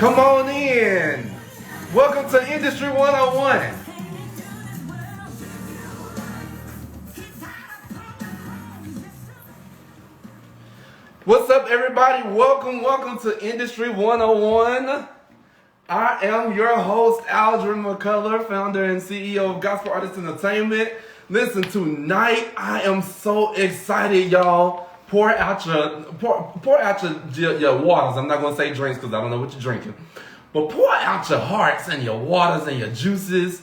Come on in. Welcome to Industry 101. What's up, everybody? Welcome to Industry 101. I am your host, Aldren McCullough, founder and CEO of Gospel Artists Entertainment. Listen, tonight I am so excited, y'all. Pour out your waters. I'm not gonna say drinks because I don't know what you're drinking, but pour out your hearts and your waters and your juices.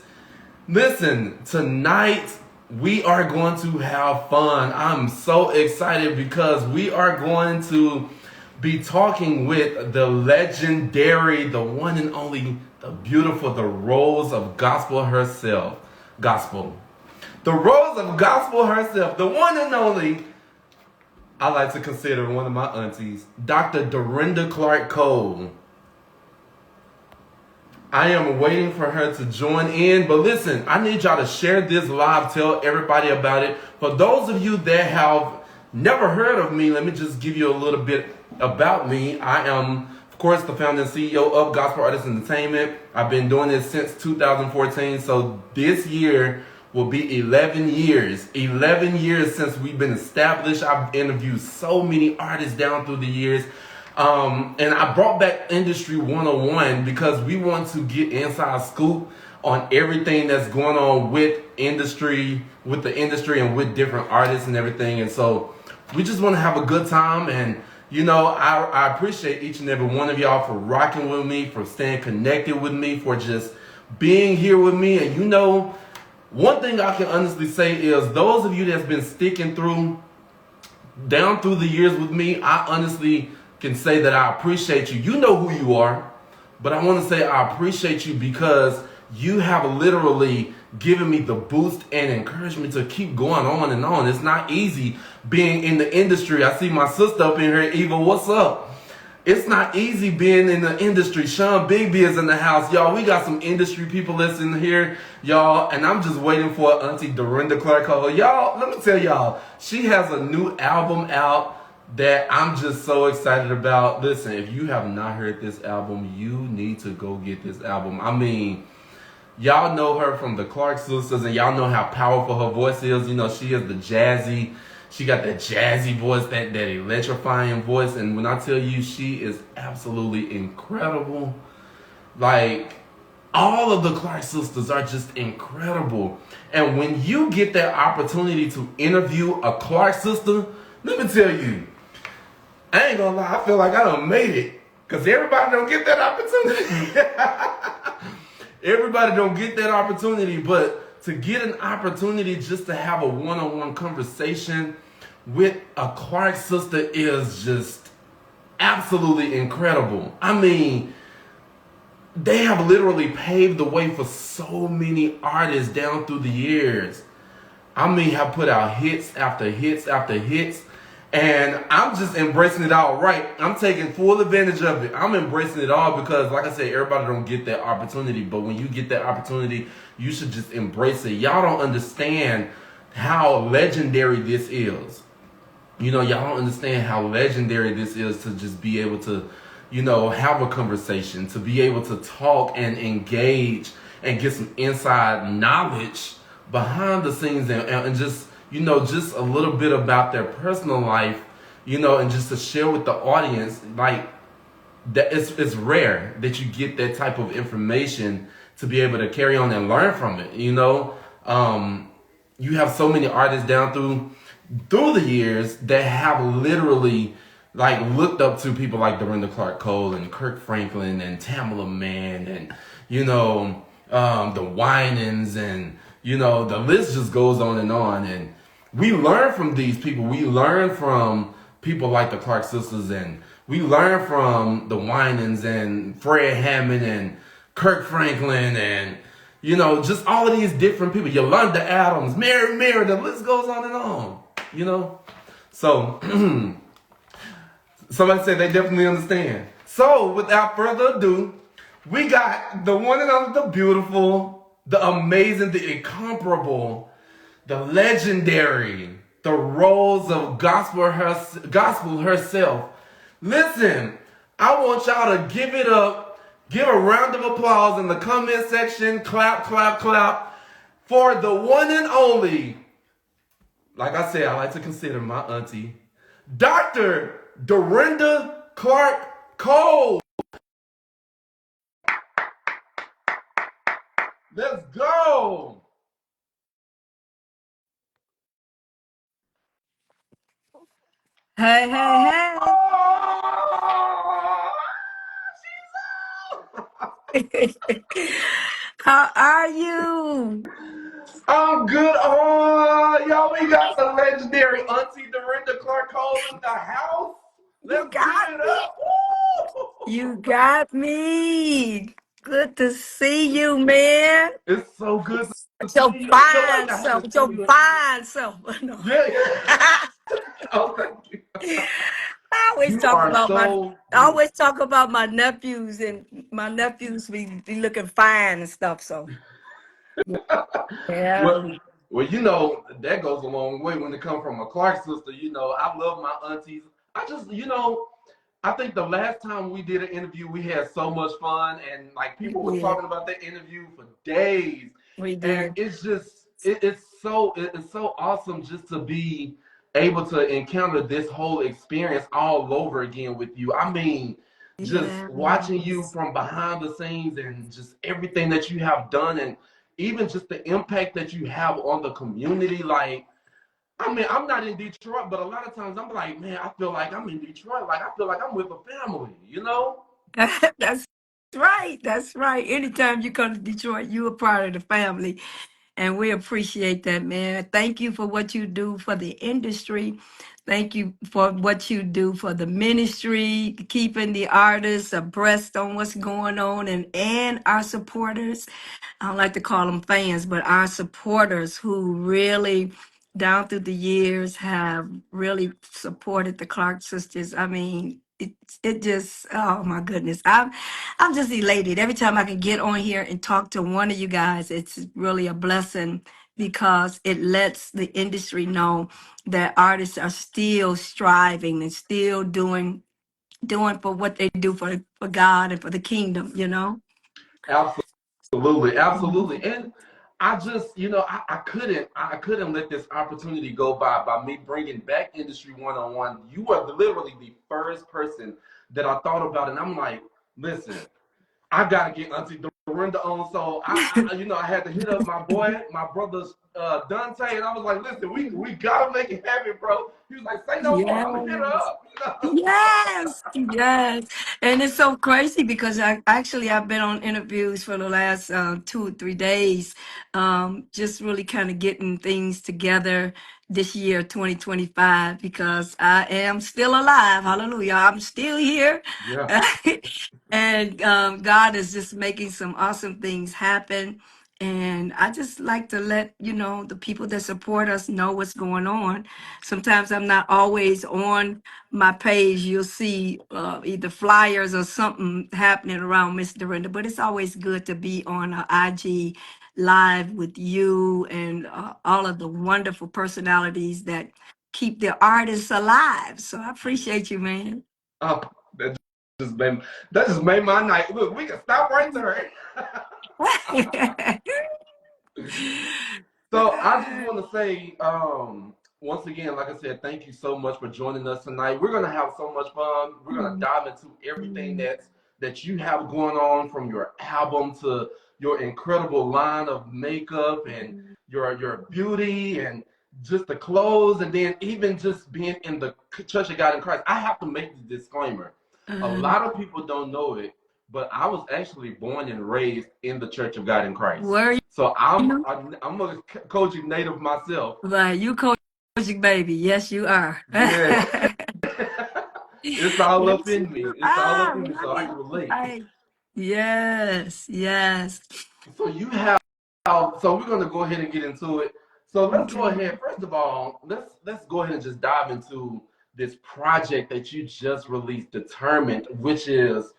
Listen, tonight we are going to have fun. I'm so excited because we are going to be talking with the legendary, the one and only, the beautiful, the Rose of Gospel herself. The Rose of Gospel herself, the one and only, I like to consider one of my aunties, Dr. Dorinda Clark-Cole. I am waiting for her to join in, but listen, I need y'all to share this live, tell everybody about it. For those of you that have never heard of me, let me just give you a little bit about me. I am, of course, the founder and CEO of Gospel Artists Entertainment. I've been doing this since 2014, so this year will be 11 years. 11 years since we've been established. I've interviewed so many artists down through the years. And I brought back Industry 101 because we want to get inside scoop on everything that's going on with the industry and with different artists and everything. And so we just want to have a good time. And, you know, I appreciate each and every one of y'all for rocking with me, for staying connected with me, for just being here with me. And, you know, one thing I can honestly say is those of you that's been sticking down through the years with me, I honestly can say that I appreciate you. You know who you are, but I want to say I appreciate you because you have literally given me the boost and encouragement to keep going on and on. It's not easy being in the industry. I see my sister up in here, Eva, what's up? It's not easy being in the industry. Sean Bigby is in the house. Y'all, we got some industry people that's in here, y'all, and I'm just waiting for Auntie Dorinda Clark-Cole. Y'all, let me tell y'all, she has a new album out that I'm just so excited about. Listen, if you have not heard this album, you need to go get this album. I mean, y'all know her from the Clark Sisters, and y'all know how powerful her voice is. You know, she is she got that jazzy voice, that electrifying voice. And when I tell you, she is absolutely incredible. Like, all of the Clark Sisters are just incredible. And when you get that opportunity to interview a Clark sister, let me tell you, I ain't gonna lie, I feel like I done made it. Because everybody don't get that opportunity. Everybody don't get that opportunity, but to get an opportunity just to have a one-on-one conversation with a Clark sister is just absolutely incredible. I mean, they have literally paved the way for so many artists down through the years. I mean, have put out hits after hits after hits. And I'm just embracing it all right. I'm taking full advantage of it. I'm embracing it all because, like I said, everybody don't get that opportunity. But when you get that opportunity, you should just embrace it. Y'all don't understand how legendary this is. You know, y'all don't understand how legendary this is to just be able to, you know, have a conversation, to be able to talk and engage and get some inside knowledge behind the scenes and just, you know, just a little bit about their personal life, you know, and just to share with the audience. Like, that it's rare that you get that type of information to be able to carry on and learn from it, you know. You have so many artists down through the years that have literally, like, looked up to people like Dorinda Clark-Cole and Kirk Franklin and Tamala Mann and, you know, the Winans, and, you know, the list just goes on. And we learn from these people. We learn from people like the Clark Sisters, and we learn from the Winans and Fred Hammond and Kirk Franklin and, you know, just all of these different people. Yolanda Adams, Mary, the list goes on, you know. So, somebody said they definitely understand. So, without further ado, we got the one and only, the beautiful, the amazing, the incomparable, the legendary, the Rose of Gospel herself. Listen, I want y'all to give it up Give a round of applause in the comment section. Clap, clap, clap for the one and only. Like I said, I like to consider my auntie, Dr. Dorinda Clark-Cole. Let's go. Hey, hey, Oh, hey. How are you? I'm good. Oh, y'all, we got the legendary Auntie Dorinda Clark-Cole in the house. You Let's give got it me. up. You Woo! got me. Good to see you, man. It's so good to With your see you. I feel like fine I self, haven't with seen your you. fine self. No. Yeah, yeah. Oh, thank you. I always You talk are about my so I beautiful. always talk about my nephews, and my nephews be looking fine and stuff. So yeah. Well, well, that goes a long way when it comes from a Clark sister. I love my aunties. I just, I think the last time we did an interview, we had so much fun, and like We people was did. talking about that interview for days, We and did. it's so awesome just to be able to encounter this whole experience all over again with you. I mean, just watching you Yes. from behind the scenes and just everything that you have done, and even just the impact that you have on the community. Like, I mean, I'm not in Detroit, but a lot of times I'm like, man, I feel like I'm in Detroit. Like, I feel like I'm with a family. That's right. That's right. Anytime you come to Detroit, you are part of the family. And we appreciate that, man. Thank you for what you do for the industry. Thank you for what you do for the ministry, keeping the artists abreast on what's going on, and our supporters. I don't like to call them fans, but our supporters who really, down through the years, have really supported the Clark sisters. I mean, it just, oh my goodness. I'm just elated every time I can get on here and talk to one of you guys. It's really a blessing because it lets the industry know that artists are still striving and still doing for what they do for God and for the kingdom, you know? Absolutely, absolutely. Mhm. And I just, I couldn't let this opportunity go by me bringing back Industry 101. You are literally the first person that I thought about, and I'm like, listen, I gotta get Auntie Dorinda on. So I had to hit up my boy, my brother Dante, and I was like, listen, we gotta make it happen, bro. He was like, say no more. I'm gonna hit her Yes. up. Yes, yes, and it's so crazy because I've been on interviews for the last 2 or 3 days, just really kind of getting things together this year, 2025, because I am still alive. Hallelujah, I'm still here, Yeah, and God is just making some awesome things happen. And I just like to let the people that support us know what's going on. Sometimes I'm not always on my page. You'll see either flyers or something happening around Miss Dorinda, but it's always good to be on IG live with you and all of the wonderful personalities that keep the artists alive. So I appreciate you, man. oh, that just made that just made my night. Look, we can stop right there. So I just want to say, once again, like I said, thank you so much for joining us tonight. We're gonna have so much fun. We're gonna dive into everything that you have going on, from your album to your incredible line of makeup and your beauty and just the clothes, and then even just being in the Church of God in Christ. I have to make the disclaimer. A lot of people don't know it, but I was actually born and raised in the Church of God in Christ. Were So I'm you? I'm, I'm a Kojic native myself. Right, you coaching baby. Yes, you are. Yeah, it's all up Yes, in you me. It's all up are. in me, so I Right, can relate. right. Yes, yes. So you have. So we're gonna go ahead and get into it. So let's go Okay. ahead. First of all, let's go ahead and just dive into this project that you just released, Determined, which is,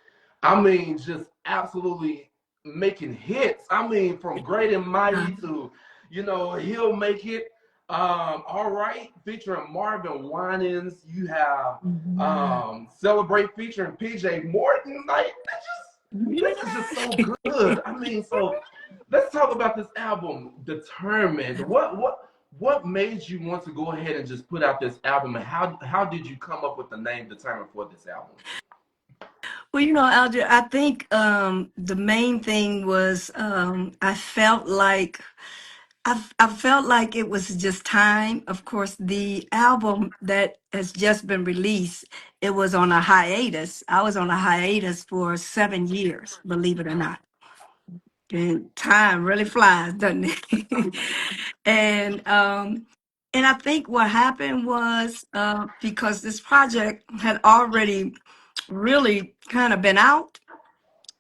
I mean, just absolutely making hits. I mean, from Great and Mighty to, He'll Make It. All right, featuring Marvin Winans. You have Mhm. Celebrate featuring PJ Morton. Like, This is just so good. I mean, so let's talk about this album, Determined. What made you want to go ahead and just put out this album, and how did you come up with the name Determined for this album? Well, Aldrin, I think the main thing was I felt like it was just time. Of course, the album that has just been released, it was on a hiatus. I was on a hiatus for 7 years, believe it or not. And time really flies, doesn't it? and um, and I think what happened was because this project had already really kind of been out,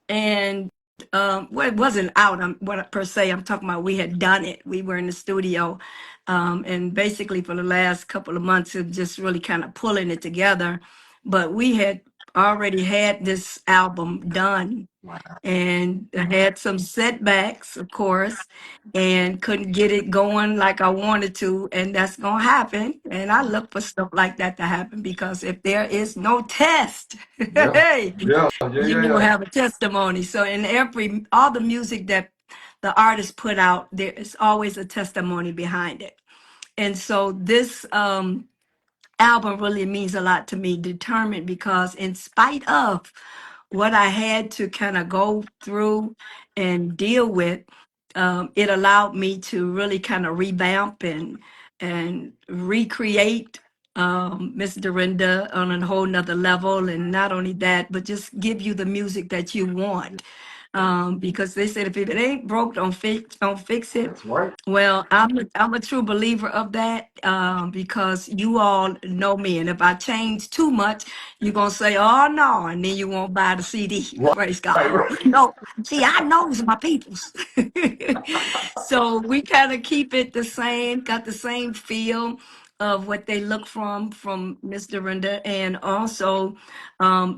and well, it wasn't out what per se. I'm talking about we had done it. We were in the studio, and basically for the last couple of months, of just really kind of pulling it together. But we had already had this album done, and I had some setbacks, of course, and couldn't get it going like I wanted to, and that's gonna happen. And I look for stuff like that to happen because if there is no test, Yeah, hey, yeah, yeah, you yeah, will yeah. have a testimony. So in all the music that the artist put out, there is always a testimony behind it. And so this album really means a lot to me, Determined, because in spite of what I had to kind of go through and deal with, it allowed me to really kind of revamp and recreate Miss Dorinda on a whole nother level. And not only that, but just give you the music that you want. Because they said if it ain't broke, don't fix it. That's right. Well, I'm a true believer of that because you all know me, and if I change too much, you're gonna say, "Oh no," and then you won't buy the CD. Right, Praise right, God. right. No, see, I knows my peoples, so we kind of keep it the same, got the same feel of what they look from Miss Dorinda, and also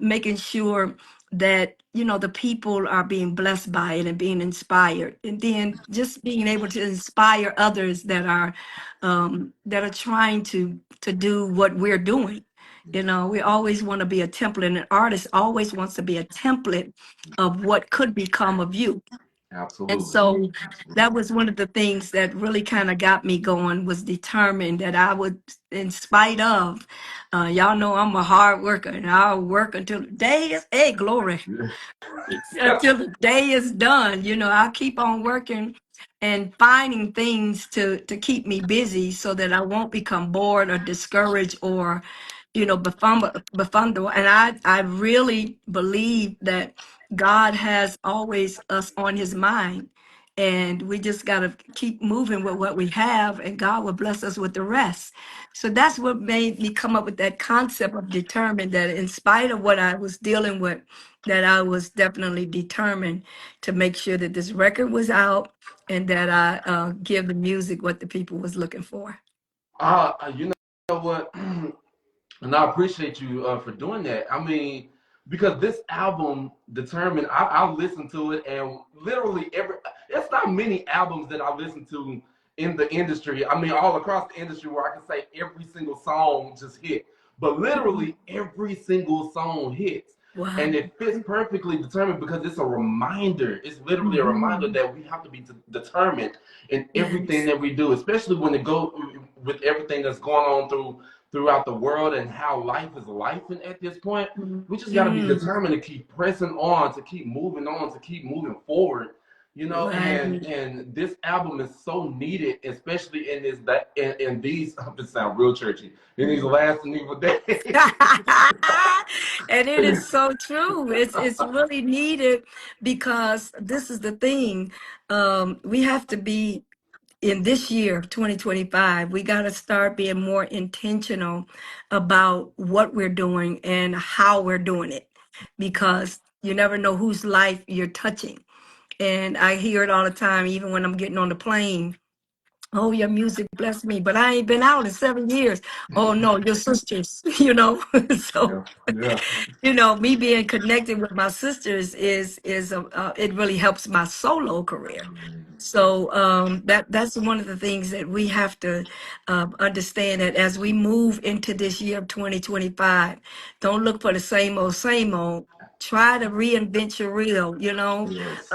making sure that the people are being blessed by it and being inspired, and then just being able to inspire others that are trying to do what we're doing. We always want to be a template, and an artist always wants to be a template of what could become of you. And Absolutely. so that was one of the things that really kind of got me going, was determined that I would, in spite of, y'all know I'm a hard worker, and I'll work until the day is, hey, glory, Yeah. until the day is done. I'll keep on working and finding things to keep me busy so that I won't become bored or discouraged or, befuddled. And I really believe that God has always us on his mind. And we just got to keep moving with what we have, and God will bless us with the rest. So that's what made me come up with that concept of determined, that in spite of what I was dealing with, that I was definitely determined to make sure that this record was out and that I give the music what the people was looking for. You know what? And I appreciate you for doing that. I mean, because this album, Determined, I listened to it, and literally it's not many albums that I listen to in the industry. I mean, all across the industry where I can say every single song just hit. But Mhm. literally every single song hits. And Wow. it fits perfectly determined because it's a reminder. It's literally a reminder Mhm. that we have to be determined in everything Yes. that we do, especially when it go with everything that's going on throughout the world and how life is life. And at this point, we just got to be Mhm. determined to keep pressing on, to keep moving on, to keep moving forward. And Right. this album is so needed, especially in this that in these. It sound real churchy in these last and evil days. And it is so true. It's really needed because this is the thing. We have to be in this year, 2025, we got to start being more intentional about what we're doing and how we're doing it, because you never know whose life you're touching. And I hear it all the time, even when I'm getting on the plane. Oh, your music blessed me, but I ain't been out in 7 years. Oh no, your sisters, so Yeah, yeah. me being connected with my sisters it really helps my solo career. So that's one of the things that we have to understand, that as we move into this year of 2025, don't look for the same old, same old. try to reinvent your reel, you know. Yes.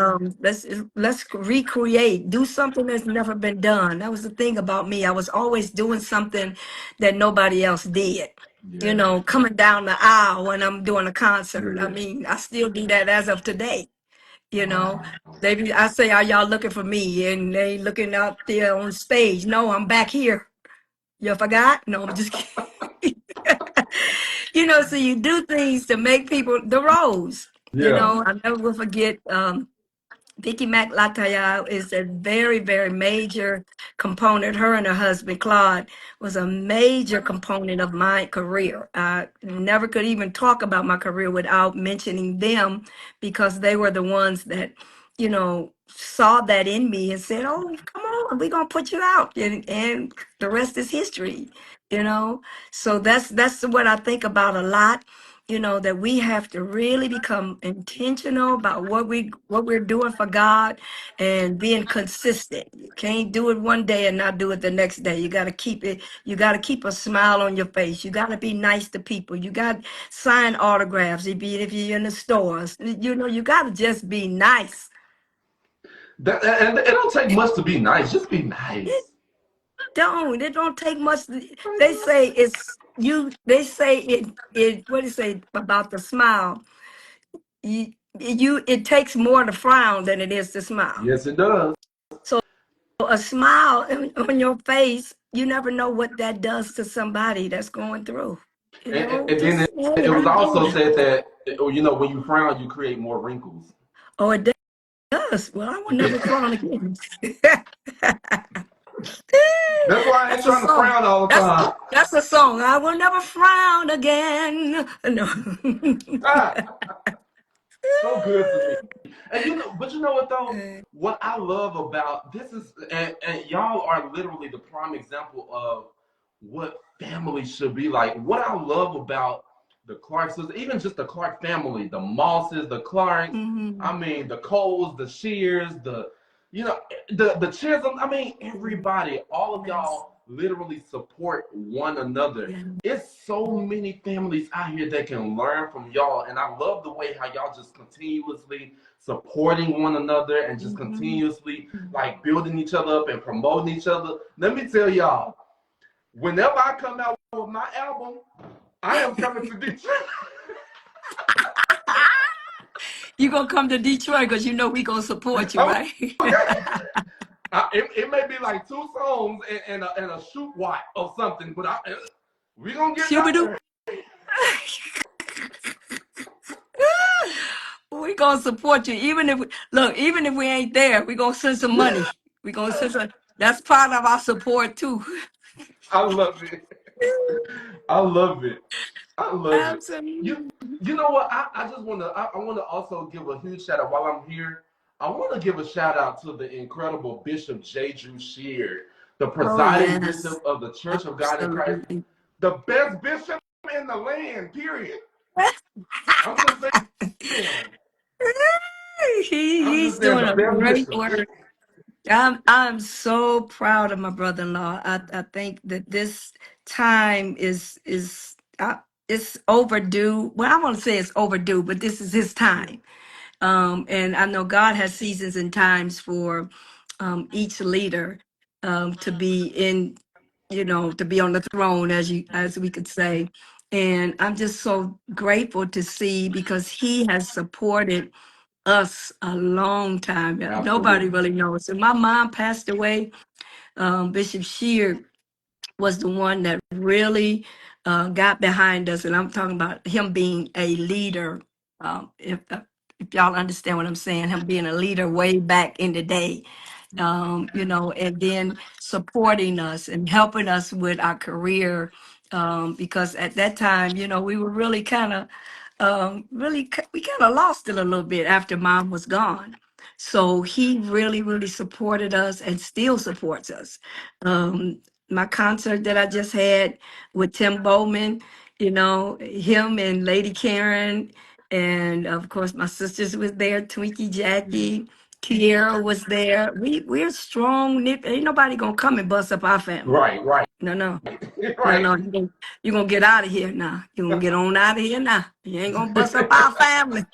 Let's recreate, do something that's never been done. That was the thing about me. I was always doing something that nobody else did. You Yeah. know, coming down the aisle when I'm doing a concert. I Yeah. mean, I still do that as of today. You know, Wow. I say, "Are y'all looking for me?" And they looking out there on stage. No, I'm back here. You forgot? No, I'm just kidding. You know, so you do things to make people the roles. You Yeah. know, I never will forget. Vicky McLataya is a very, very major component. Her and her husband, Claude, was a major component of my career. I never could even talk about my career without mentioning them because they were the ones that, you know, saw that in me and said, "Oh, come on, we're going to put you out." And the rest is history, you know? So that's what I think about a lot, you know, that we have to really become intentional about what we're doing for God and being consistent. You can't do it one day and not do it the next day. You got to keep it. You got to keep a smile on your face. You got to be nice to people. You got to sign autographs if you're in the stores. You know, you got to just be nice. And it don't take much to be nice. Just be It nice. it don't take much. They say it's you. They say it. What do you say about the smile? It takes more to frown than it is to smile. Yes, it does. So a smile on your face, you never know what that does to somebody that's going through. You know, And then just hey, it how was you also doing? said that, you know, when you frown, you create more wrinkles. Oh, it does. Well, I will never frown again. That's why I ain't That's a trying to song. frown all the That's time. that's a song. I will never frown again. No. Ah, so good to me. And you know, but you know what though? What I love about this is, and y'all are literally the prime example of what family should be like. What I love about the Clarks, even just the Clark family, the Mosses, the Clarks, I Mhm. mean, the Coles, the Shears, you know, the Chisholm. I mean, everybody, all of Yes. y'all literally support one another. Yeah. It's so many families out here that can learn from y'all, and I love the way how y'all just continuously supporting one another and just Mhm. continuously like building each other up and promoting each other. Let me tell y'all, whenever I come out with my album, I am coming to Detroit. You gonna come to Detroit because you know we gonna support you, I'm, right? okay. It may be like 2 songs and a shoot white or something, but we gonna get it out Shooby-doo. there. We gonna support you, even if we ain't there, we gonna send some money. We gonna send some. That's part of our support too. I love it. I love it. I love it. You Absolutely. you know what? I just I wanna also give a huge shout out while I'm here. I want to give a shout out to the incredible Bishop J. Drew Sheard, the Oh presiding yes, bishop of the Church of God in Christ, absolutely. the best bishop in the land, period. I'm just saying. I'm He's just saying doing the a best great bishop. work. I'm so proud of my brother-in-law. I think that this time it's overdue. Well, I won't say it's overdue, but this is his time. And I know God has seasons and times for each leader to be in, you know, to be on the throne, as we could say. And I'm just so grateful to see because he has supported us a long time. Nobody Absolutely. really knows. And my mom passed away. Bishop Sheard was the one that really got behind us, and I'm talking about him being a leader. If y'all understand what I'm saying, him being a leader way back in the day, you know, and then supporting us and helping us with our career, because at that time, you know, we were really kind of, we kind of lost it a little bit after mom was gone. So he really, really supported us and still supports us. Um, my concert that I just had with Tim Bowman, you know, him and Lady Karen, and of course my sisters was there, Twinkie, Jackie, Kiera was there. We're strong. Ain't nobody gonna come and bust up our family. Right, right, No, no. No, right. no, you gonna get out of here now. You gonna get on out of here now. You ain't gonna bust up our family.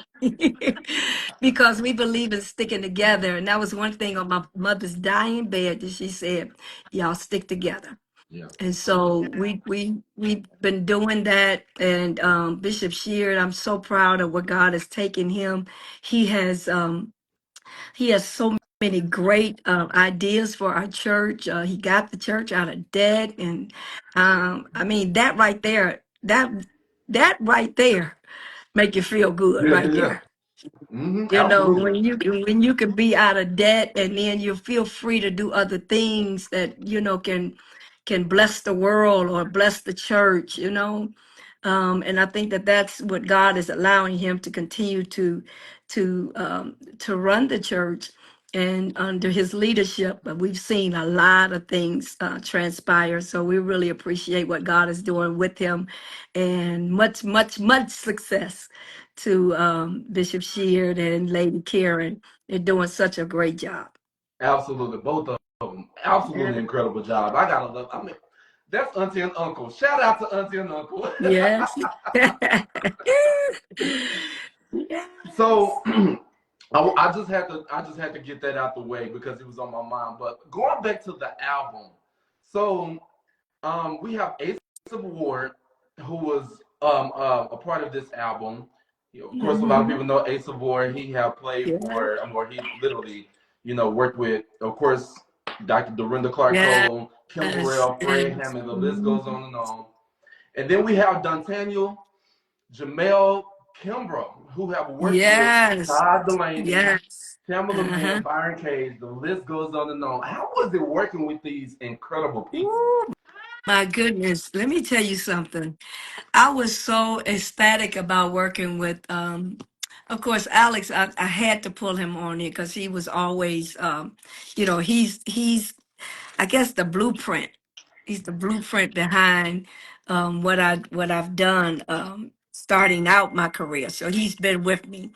Because we believe in sticking together. And that was one thing on my mother's dying bed that she said, y'all stick together. Yeah. And so we've been doing that. And Bishop Sheard, I'm so proud of what God has taken him. He has he has so many great ideas for our church. He got the church out of debt, and I mean that right there, that right there, make you feel good Yeah, right yeah, yeah. there. You know, Absolutely. when you can be out of debt and then you feel free to do other things that can bless the world or bless the church. And I think that that's what God is allowing him to continue to run the church. And under his leadership, we've seen a lot of things transpire. So we really appreciate what God is doing with him, and much, much, much success to Bishop Sheard and Lady Karen. They're doing such a great job. Absolutely. Both of them. Absolutely incredible job. I gotta love. I mean, that's auntie and uncle. Shout out to auntie and uncle. Yes. So Yes. I just had to get that out the way because it was on my mind. But going back to the album, so we have Ace of War, who was a part of this album. Of course, a lot of Mhm. people know Ace of War. He have played Yeah. for, or he literally, worked with, of course, Dr. Dorinda Yes. Clark-Cole, Kim Burrell, Fred Yes. Hammond. The list goes Mhm. on and on. And then we have Dantaniel, Jamel, Kimbrough, who have worked with Yes. Todd Delaney, Yes. Tamala Uh-huh. Mann, Byron Cage. The list goes on and on. How was it working with these incredible people? Ooh, my goodness. Let me tell you something. I was so ecstatic about working with of course Alex. I had to pull him on it because he was always he's I guess the blueprint. He's the blueprint behind what I've done starting out my career. So he's been with me.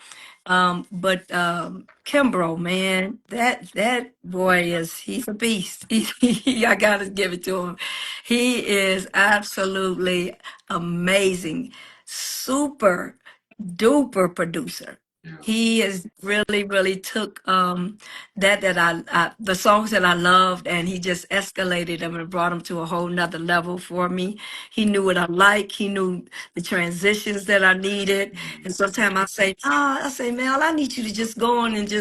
But Kimbrough, man, that boy he's a beast. I gotta give it to him. He is absolutely amazing, super duper producer. Yeah. He has really, really took that the songs that I loved, and he just escalated them and brought them to a whole nother level for me. He knew what I like. He knew the transitions that I needed. And sometimes I say, Mel, I need you to just go on and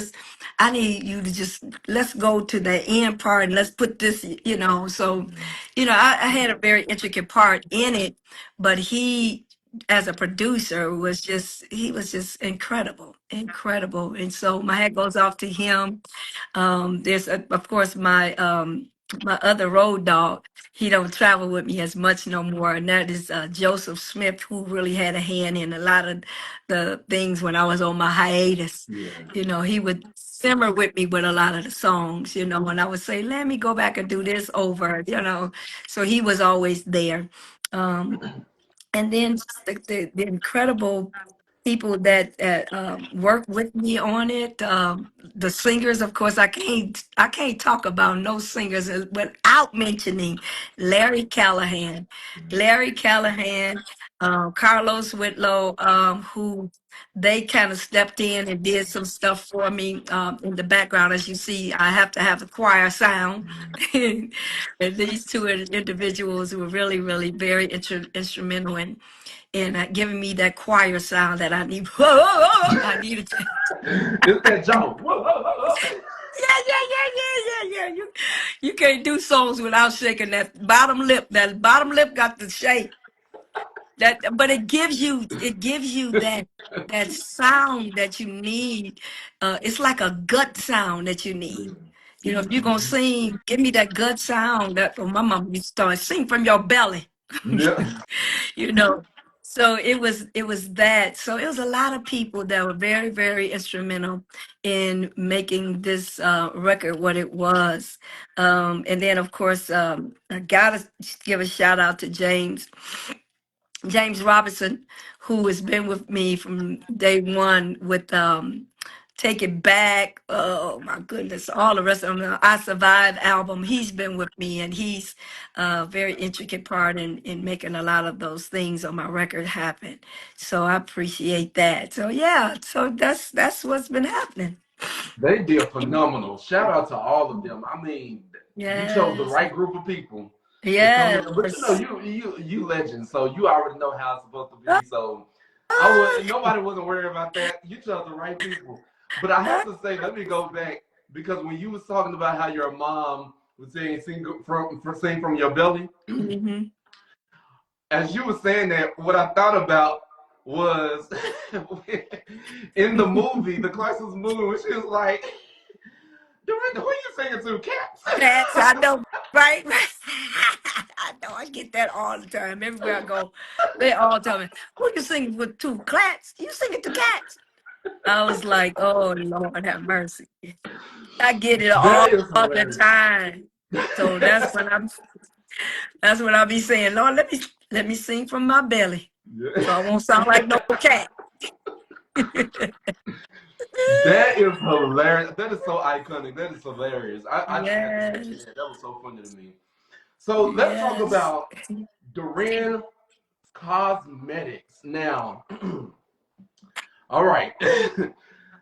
I need you to just, let's go to the end part and let's put this. So, I had a very intricate part in it, but he, as a producer, he was just incredible. And so my hat goes off to him. There's of course my other road dog. He don't travel with me as much no more, and that is Joseph Smith, who really had a hand in a lot of the things when I was on my hiatus. Yeah. He would simmer with me with a lot of the songs. When I would say, "Let me go back and do this over," so he was always there. Um, and then just the incredible people that work with me on it. The singers, of course, I can't talk about no singers without mentioning Larry Callahan. Larry Callahan, Carlos Whitlow, who they kind of stepped in and did some stuff for me in the background. As you see, I have to have the choir sound. And these two individuals were really, really very instrumental in giving me that choir sound that I need. I needed to. It's that joke. Whoa, whoa, whoa, whoa. Yeah. You can't do songs without shaking that bottom lip. That bottom lip got to shake. But it gives you that sound that you need. It's like a gut sound that you need. If you're gonna sing, give me that gut sound. That my mom used to start sing from your belly. Yeah. you know so it was that. So it was a lot of people that were very, very instrumental in making this record what it was. And then of course, I gotta give a shout out to James Robinson, who has been with me from day one with Take It Back. Oh my goodness, all the rest of them. The I Survive album. He's been with me, and he's a very intricate part in making a lot of those things on my record happen. So I appreciate that. So yeah, so that's what's been happening. They did phenomenal. Shout out to all of them. I mean, you chose the Yes, right group of people to come in. But you know, yes. you legend, so you already know how it's supposed to be. So I would nobody wasn't worried about that. You chose the right people. But I have to say, let me go back because when you was talking about how your mom was saying sing from your belly, Mhm. as you were saying that, what I thought about was in the movie, the Clarkson's movie, when she was like, Dorinda, who are you singing to? Cats? Cats, I know, right? I know, I get that all the time. Everywhere I go, they all tell me, "Who you singing with? To cats? You singing to cats?" I was like, "Oh Lord, have mercy." I get it That all is the hilarious. time. So that's when I be saying, "Lord, let me sing from my belly, Yeah. so I won't sound like no cat." That is hilarious. That is so iconic. That is hilarious. I just had to mention Yes, that. That was so funny to me. So let's talk yes. about Dorinda Cosmetics. Now, all right.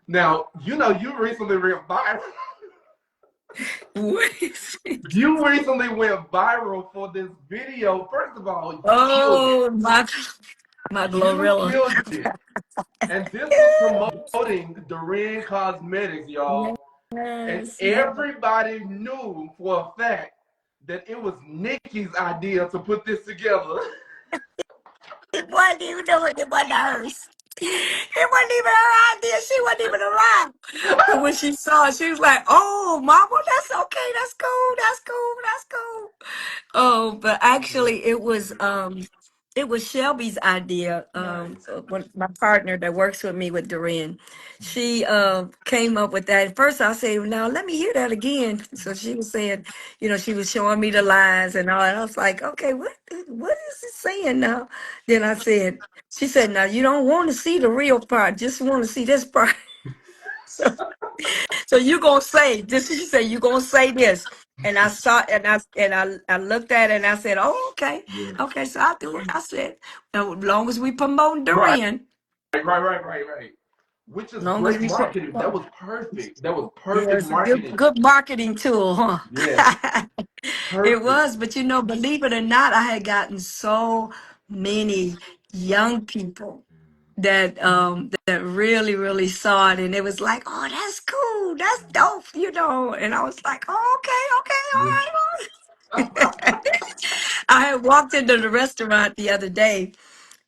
Now, you know, you recently went viral. What is it? You recently went viral for this video. First of all, you killed it. Oh, my You Glorilla. killed it. And this was promoting Dorinda Cosmetics, y'all. And Yes, yes. everybody knew for a fact that it was Nikki's idea to put this together. It wasn't even doing it wasn't hers. It wasn't even her idea. She wasn't even around. But when she saw it, she was like, "Oh, Mama, that's okay. That's cool. That's cool. That's cool." Oh, but actually, it was Shelby's idea. Nice. My partner that works with me with Doreen, she came up with that. At first, I said, "Now let me hear that again." So she was saying, she was showing me the lines and all, and I was like, "Okay, what is it saying now?" Then she said, "Now you don't want to see the real part, just want to see this part." So so you gonna say this? She said you gonna say this, and I saw I looked at it and I said, "Oh, okay, Yeah. okay." So I do it. I said, "As long as we promote Right, Duran, right. Which as is long as great we marketing. That promote." was perfect. That was Yeah, perfect it's a good marketing. good marketing tool, Yes, huh? It perfect. was, but believe it or not, I had gotten so many young people that really really saw it, and it was like, "Oh, that's cool, that's dope," and I was like, "Oh, okay, okay, all Yeah. right, all right." I had walked into the restaurant the other day,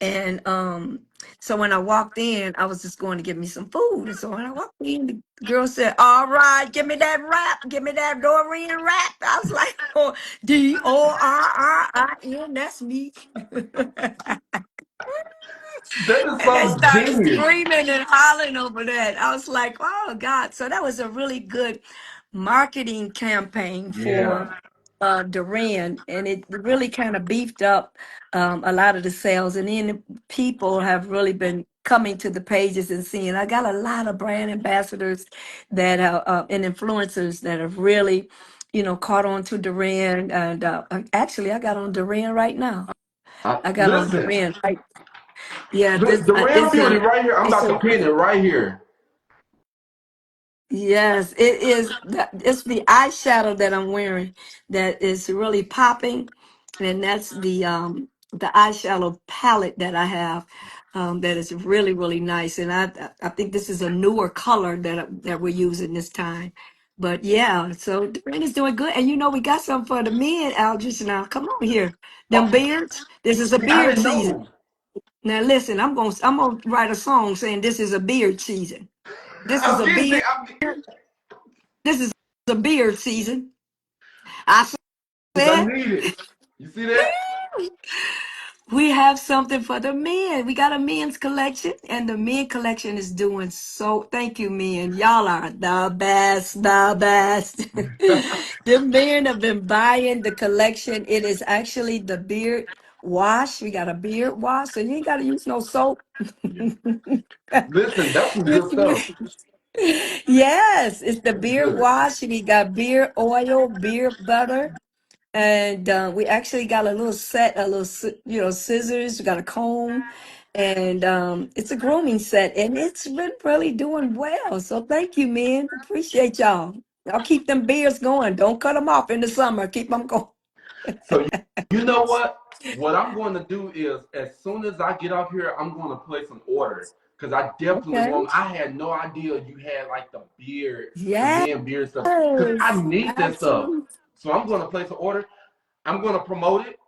and so when I walked in, I was just going to get me some food. And so when I walked in, the girl said, "All right, give me that rap, give me that Doreen rap." I was like, "Oh, Dorrin, that's me." That is And they so started genius. screaming and hollering over that. I was like, "Oh God." So that was a really good marketing campaign Yeah. for Duran, and it really kind of beefed up a lot of the sales. And then people have really been coming to the pages and seeing. I got a lot of brand ambassadors that and influencers that have really, caught on to Duran. And actually, I got on Duran right now. I got on Listen, Duran. Yeah, the real it's beauty a right here. I'm it's about to a pin it right here. yes, it is. It's the eyeshadow that I'm wearing that is really popping, and that's the eyeshadow palette that I have that is really really nice. And I think this is a newer color that we're using this time. But yeah, so Brenda's doing good, and we got something for the men, Aldrich. Now, come on here, them Oh, beards. This is a I beard didn't season. know. Now, listen, I'm gonna write a song saying this is a beard season. This is I'm a getting beard. it. This is a beard season. I I said, need it. You see that? we have something for the men. We got a men's collection, and the men collection is doing so. Thank you, men. Y'all are the best, the best. The men have been buying the collection. It is actually the beard wash. We got a beard wash, so you ain't got to use no soap. Listen, that's some good stuff. Yes, it's the That's beard good. wash. We got beard oil, beard butter, and we actually got a little set, a little scissors. We got a comb, and it's a grooming set, and it's been really doing well. So thank you, man. Appreciate y'all. Y'all keep them beards going. Don't cut them off in the summer. Keep them going. So you know what? What I'm going to do is, as soon as I get off here, I'm going to place an order because I definitely Okay. want. I had no idea you had like the Yes, men beard stuff, because I need that stuff. absolutely. So I'm going to place an order. I'm going to promote it.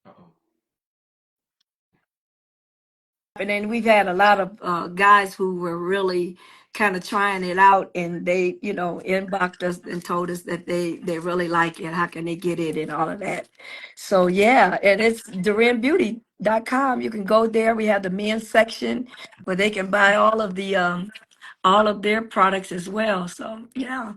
Uh-oh. And then we've had a lot of guys who were really kind of trying it out, and they, inboxed us and told us that they really like it. How can they get it and all of that? So yeah, and it's DorinBeauty.com. You can go there. We have the men's section where they can buy all of their products as well. So yeah.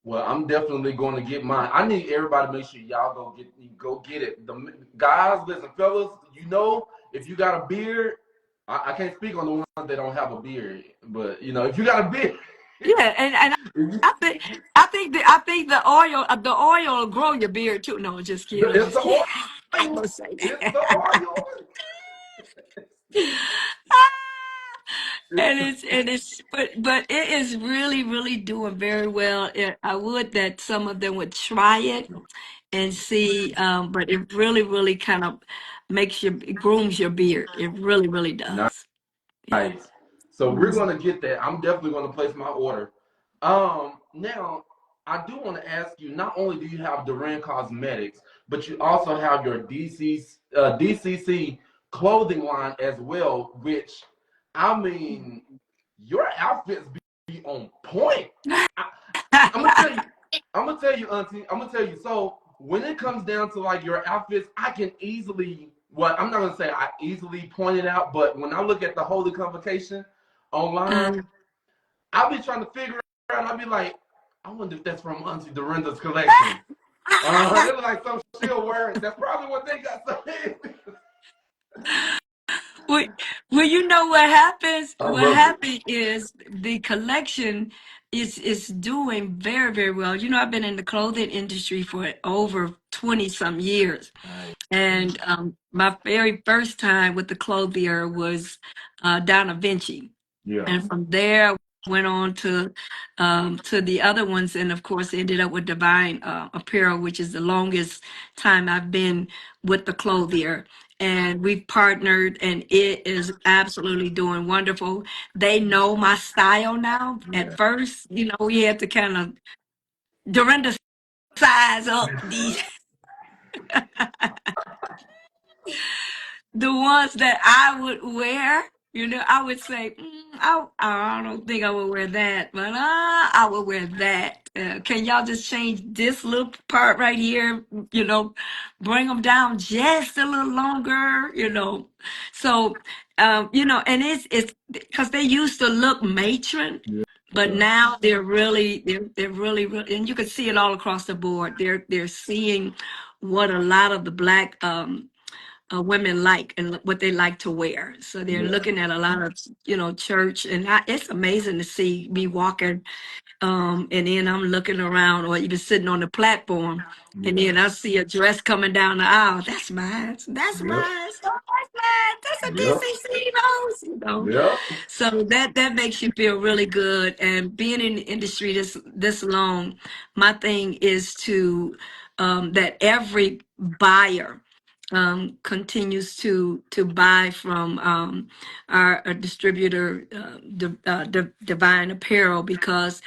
Well, I'm definitely going to get mine. I need everybody to make sure y'all go get it. The guys, listen, fellas, if you got a beard, I can't speak on the ones that don't have a beard, but if you got a beard, Yeah, and I think the oil will grow your beard too. No, just kidding. I'm it's just the kidding. I oil. don't say It's that. the oil. But it is really really doing very well. I would that some of them would try it and see, but it really really kind of it grooms your beard. It really really does. Yeah. Nice. So we're Mhm. gonna get that. I'm definitely gonna place my order. Now I do want to ask you. Not only do you have Duran Cosmetics, but you also have your DCC clothing line as well. Which, I mean, your outfits be on point. I, I'm gonna tell you. I'm gonna tell you, Auntie. I'm gonna tell you. So when it comes down to like your outfits, I can easily. Well, I'm not gonna say I easily point it out, but when I look at the Holy Convocation online, Um, I'll be trying to figure out. I'll be like, I wonder if that's from Auntie Dorinda's collection. They're like some she'll wear it. That's probably what they got. Well, well, you know what happens? I What love it. happened is the collection is doing very, very well. I've been in the clothing industry for over 20 some years. Nice. And my very first time with the clothier was Donna Vinci. Yeah. And from there went on to the other ones, and of course ended up with Divine Apparel, which is the longest time I've been with the clothier. And we've partnered, and it is absolutely doing wonderful. They know my style now. At Yeah. first, we had to kind of Dorinda size up these the ones that I would wear, I would say, I don't think I would wear that, but I would wear that. Can y'all just change this little part right here? Bring them down just a little longer. So, and it's because they used to look matron, but Yeah. now they're really, really, and you can see it all across the board. They're seeing what a lot of the black women like and what they like to wear. So they're Yeah. looking at a lot of, church, and it's amazing to see me walking, and then I'm looking around or even sitting on the platform, and Yeah. then I see a dress coming down the aisle. That's mine. That's Yep. mine. So that's mine. That's a Yep. DCC nose. Yep. So that makes you feel really good. And being in the industry this long, my thing is to that every buyer continues to buy from our distributor, Divine Apparel, because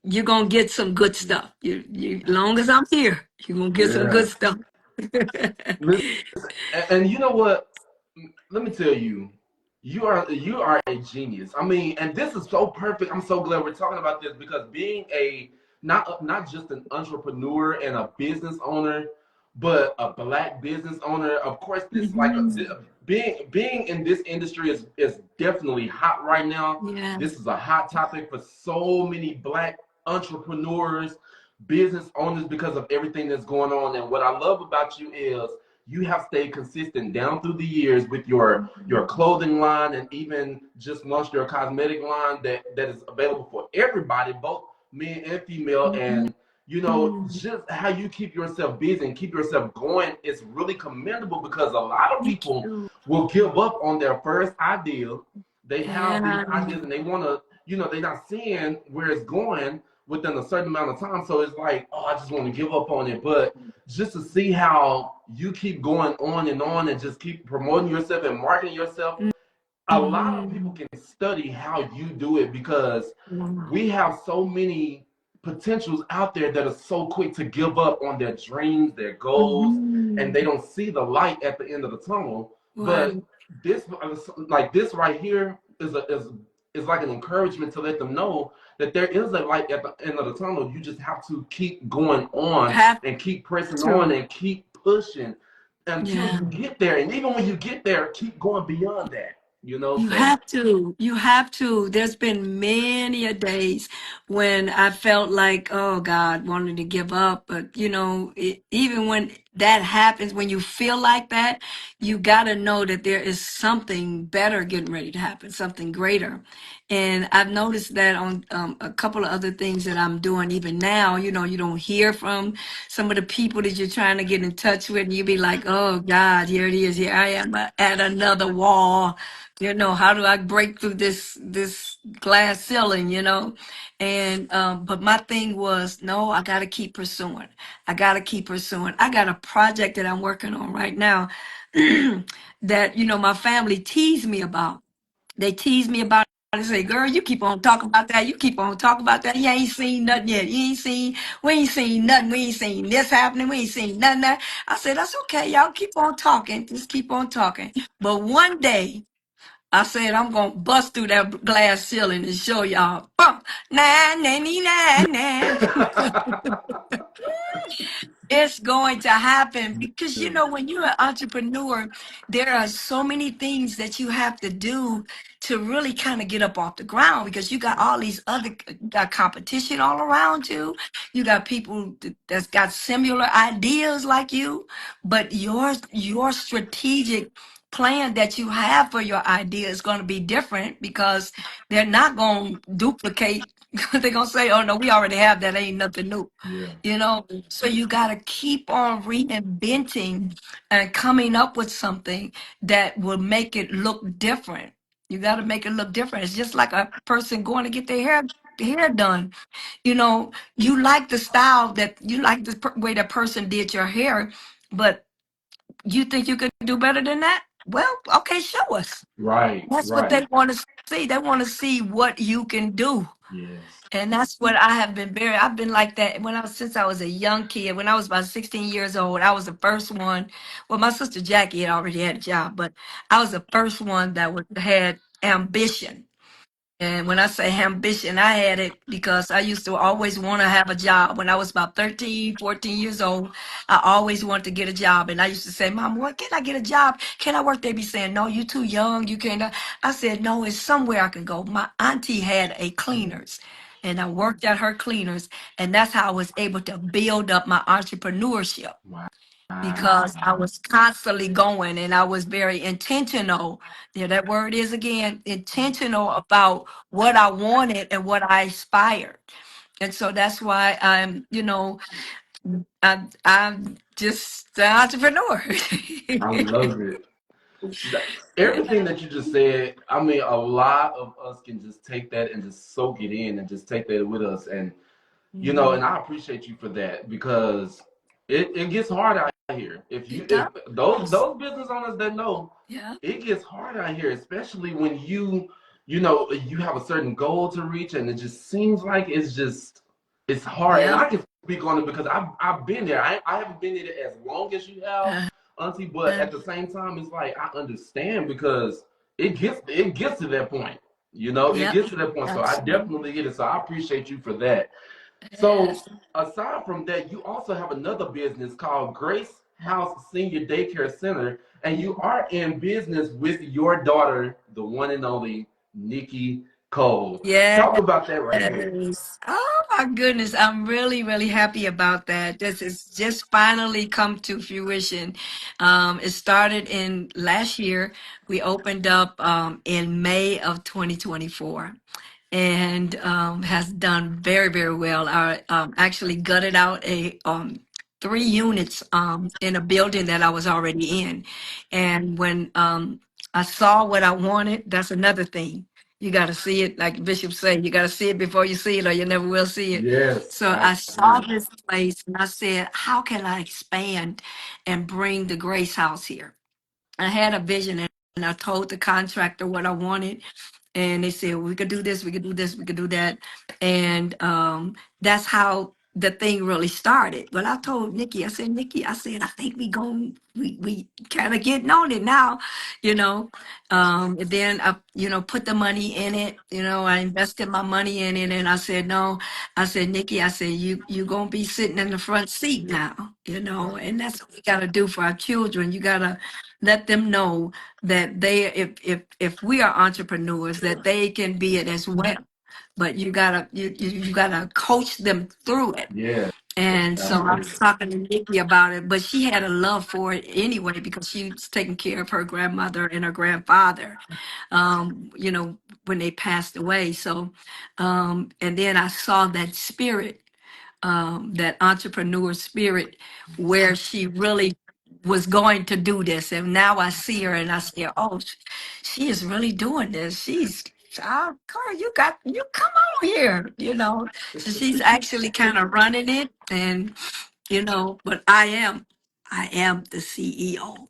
you're gonna get some good stuff. Long as I'm here, you're gonna get some Yeah. good stuff. Listen, and you know what? Let me tell you, you are a genius. I mean, and this is so perfect. I'm so glad we're talking about this because being a not just an entrepreneur and a business owner, but a black business owner. Of course, this like Mhm. being in this industry is definitely hot right now. Yeah. This is a hot topic for so many black entrepreneurs, business owners because of everything that's going on. And what I love about you is you have stayed consistent down through the years with your clothing line, and even just launched your cosmetic line that is available for everybody, both men and female. And just how you keep yourself busy and keep yourself going is really commendable, because a lot of Thank people you. will give up on their first idea. They have these Yeah. ideas and they want to, they're not seeing where it's going within a certain amount of time. So it's like, oh, I just want to give up on it. But just to see how you keep going on and just keep promoting yourself and marketing yourself, a lot of people Mhm. can study how you do it, because Yeah. we have so many potentials out there that are so quick to give up on their dreams, their goals, and they Mhm. don't see the light at the end of the tunnel. But Right. this, like this right here, is like an encouragement to let them know that there is a light at the end of the tunnel. You just have to keep going on Have and keep pressing on to. and keep pushing until Yeah. you get there. And even when you get there, keep going beyond that. You So have to. You have to. There's been many a days when I felt like, oh God, wanted to give up. But even when that happens, when you feel like that, you got to know that there is something better getting ready to happen, something greater. And I've noticed that on a couple of other things that I'm doing even now. You don't hear from some of the people that you're trying to get in touch with, and you be like, oh God, here it is. Here I am at another wall. How do I break through this glass ceiling, and but my thing was, no, I got to keep pursuing. I got to keep pursuing. I got a project that I'm working on right now that my family teased me about. They tease me about it. They say, girl, you keep on talking about that. You keep on talking about that. You ain't seen nothing yet. We ain't seen nothing. We ain't seen this happening. We ain't seen nothing. I said, that's okay. Y'all keep on talking. Just keep on talking. But one day, I said, I'm going to bust through that glass ceiling and show y'all. Bump. Nah, nah, nah, nah, nah. It's going to happen because when you're an entrepreneur, there are so many things that you have to do to really kind of get up off the ground, because you got all these other got competition all around you. You got people that's got similar ideas like you, but your strategic plan that you have for your idea is going to be different, because they're not going to duplicate. They're going to say, oh no, we already have that, ain't nothing new. yeah, So you got to keep on reinventing and coming up with something that will make it look different. You got to make it look different. It's just like a person going to get their hair done. You like the style, that you like the way that person did your hair, but you think you could do better than that? Well, okay, show us. right, That's what right, they want to see. They want to see what you can do. yes, And that's what I've been like that since I was a young kid. When I was about 16 years old, I was the first one. Well, my sister Jackie had already had a job, but I was the first one that had ambition. And when I say ambition, I had it because I used to always want to have a job. When I was about 13, 14 years old, I always wanted to get a job. And I used to say, Mom, what can I get a job? Can I work? They be saying, no, you're too young. You can't. I said, no, it's somewhere I can go. My auntie had a cleaners, and I worked at her cleaners. And that's how I was able to build up my entrepreneurship, wow, because I was constantly going and I was very intentional. That word is again intentional about what I wanted and what I aspired. And so that's why I'm just an entrepreneur. I love it. Yeah. Everything that you just said, I mean, a lot of us can just take that and just soak it in and just take that with us. And Mhm. and I appreciate you for that, because it gets hard out here. If It if does. those business owners that know, Yeah. it gets hard out here, especially when you have a certain goal to reach, and it just seems like it's hard. And Yeah. I can speak on it because I've been there. I haven't been there as long as you have, Uh, Auntie, but at the same time, it's like I understand, because it gets to that point. It yep. gets to that point. So I Absolutely. definitely get it. So I appreciate you for that. So Yes. aside from that, you also have another business called Grace House Senior Daycare Center, and you are in business with your daughter, the one and only Nikki Cole. Yes. Talk about that right there. Oh my goodness, I'm really, really happy about that. This is just finally come to fruition. It started in last year. We opened up in May of 2024 and has done very, very well. I actually gutted out a 3 units in a building that I was already in. And when I saw what I wanted, that's another thing. You got to see it, like Bishop said, you got to see it before you see it, or you never will see it. Yes, So I saw absolutely. this place and I said, how can I expand and bring the Grace House here? I had a vision and I told the contractor what I wanted. And they said, we could do this, we could do this, we could do that. And that's how the thing really started. But I told Nikki, I said, Nikki, I said, I think we kind of getting on it now, you know. And then I, put the money in it, I invested my money in it. And I said, no, I said, Nikki, I said, you gonna be sitting in the front seat now, and that's what we gotta do for our children. You gotta let them know that they if we are entrepreneurs that they can be it as well, but you gotta coach them through it. Yes, And so I absolutely. was talking to Nikki about it, but she had a love for it anyway because she was taking care of her grandmother and her grandfather, you know, when they passed away. So and then I saw that spirit, that entrepreneur spirit, where she really was going to do this. And now I see her and I say, oh, she is really doing this. Carl, you come on here, So she's actually kind of running it. And, but I am the CEO.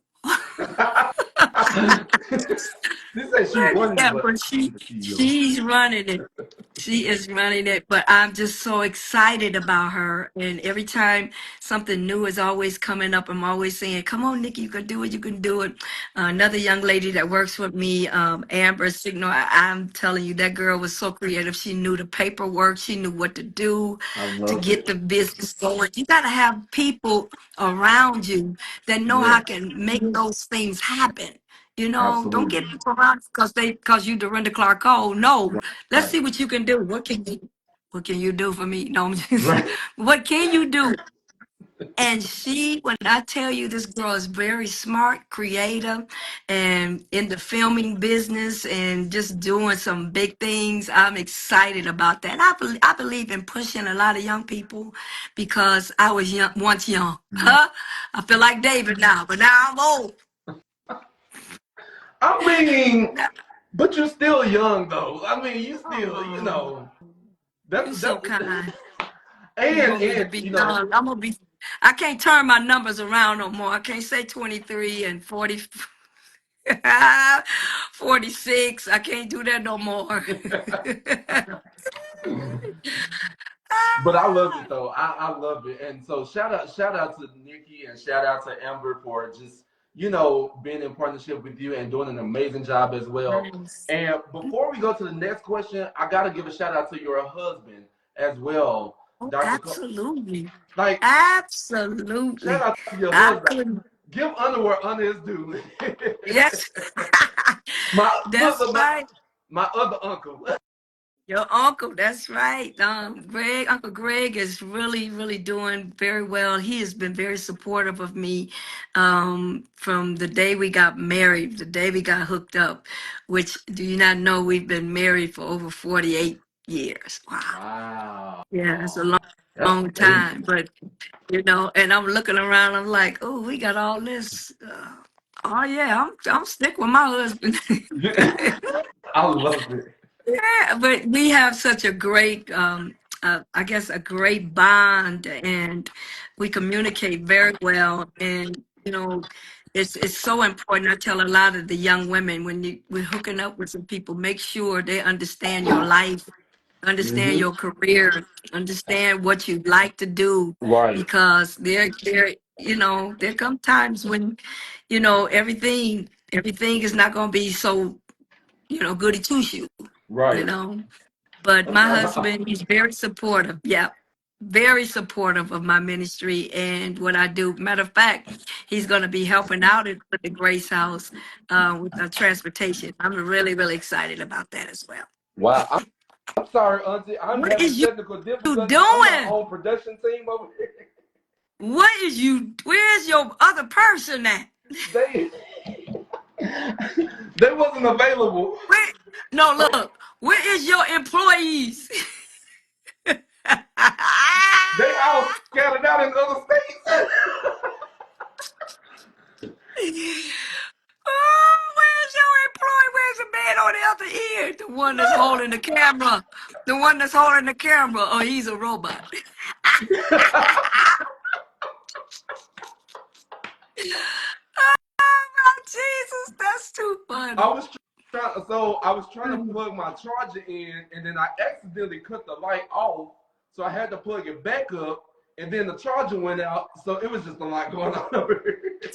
This says she won, Yeah, but but she's the CEO. she's running it. She is running it, but I'm just so excited about her. And every time something new is always coming up, I'm always saying, "Come on, Nikki, you can do it. You can do it." Another young lady that works with me, Amber Signal. I'm telling you, that girl was so creative. She knew the paperwork. She knew what to do I to love get it. the business going. You got to have people around you that know how Yes, can make those things happen. Don't absolutely. get people around because you Dorinda Clark-Cole. No, let's Right, see what you can do. What can you do for me? No, I'm just, right. what can you do? And when I tell you this girl is very smart, creative, and in the filming business and just doing some big things, I'm excited about that. I believe in pushing a lot of young people because I was young, once young. Yeah. Huh? I feel like David now, but now I'm old. I mean, but you're still young though. I mean, you still, Oh, that's you're so that's kind. You and want me to and be young. I'm gonna be. I can't turn my numbers around no more. I can't say 23 and 40, 46. I can't do that no more. but I love it though. I love it. And so shout out to Nikki and shout out to Amber for just being in partnership with you and doing an amazing job as well. Nice. And before we go to the next question, I gotta give a shout out to your husband as well, Oh, Dr. absolutely. Like shout Absolutely. out to your I husband. couldn't. Give honor where honor is due. Yes. my That's look, right. my other uncle. Your uncle, that's right. Uncle Greg is really, really doing very well. He has been very supportive of me from the day we got married, the day we got hooked up, which do you not know we've been married for over 48 years. Wow. Wow. Yeah, it's a long, That's long amazing. time. But, and I'm looking around, I'm like, oh, we got all this. Oh, yeah, I'm stick with my husband. I love it. Yeah, but we have such a great, I guess, a great bond, and we communicate very well. And it's so important. I tell a lot of the young women when we're hooking up with some people, make sure they understand your life, understand Hmm. your career, understand what you like to do, Right. because there come times when everything is not going to be so goody two shoes you Right. know. But my husband, he's very supportive. Yeah. Very supportive of my ministry and what I do. Matter of fact, he's going to be helping out at the Grace House with transportation. I'm really, really excited about that as well. Wow. I'm sorry, Auntie. I'm What having is you technical difficulties. I'm not doing? on production team over here. What is you? Where's your other person at? They they wasn't available. Where? No, look. Where is your employees? They all scattered out in other states. Oh, where's your employee? Where's the man on the other ear? The one that's holding the camera. The one that's holding the camera. Oh, he's a robot. Oh, Jesus, that's too I funny. was I was trying to plug my charger in, and then I accidentally cut the light off, so I had to plug it back up, and then the charger went out. So it was just a lot going on over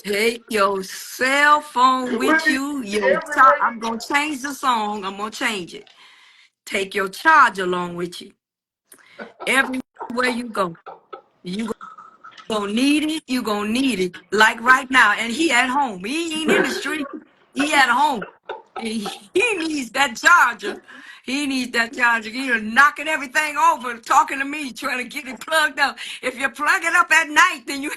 Take your cell phone here. with With me you. everywhere I'm you gonna change the song. I'm gonna change it. Take your charger along with you. Everywhere you go. You gonna need it. You gonna need it. Like right now. And he at home. He ain't in the street. He at home. He needs that charger. He needs that charger. He's knocking everything over, talking to me, trying to get it plugged up. If you plug it up at night, then you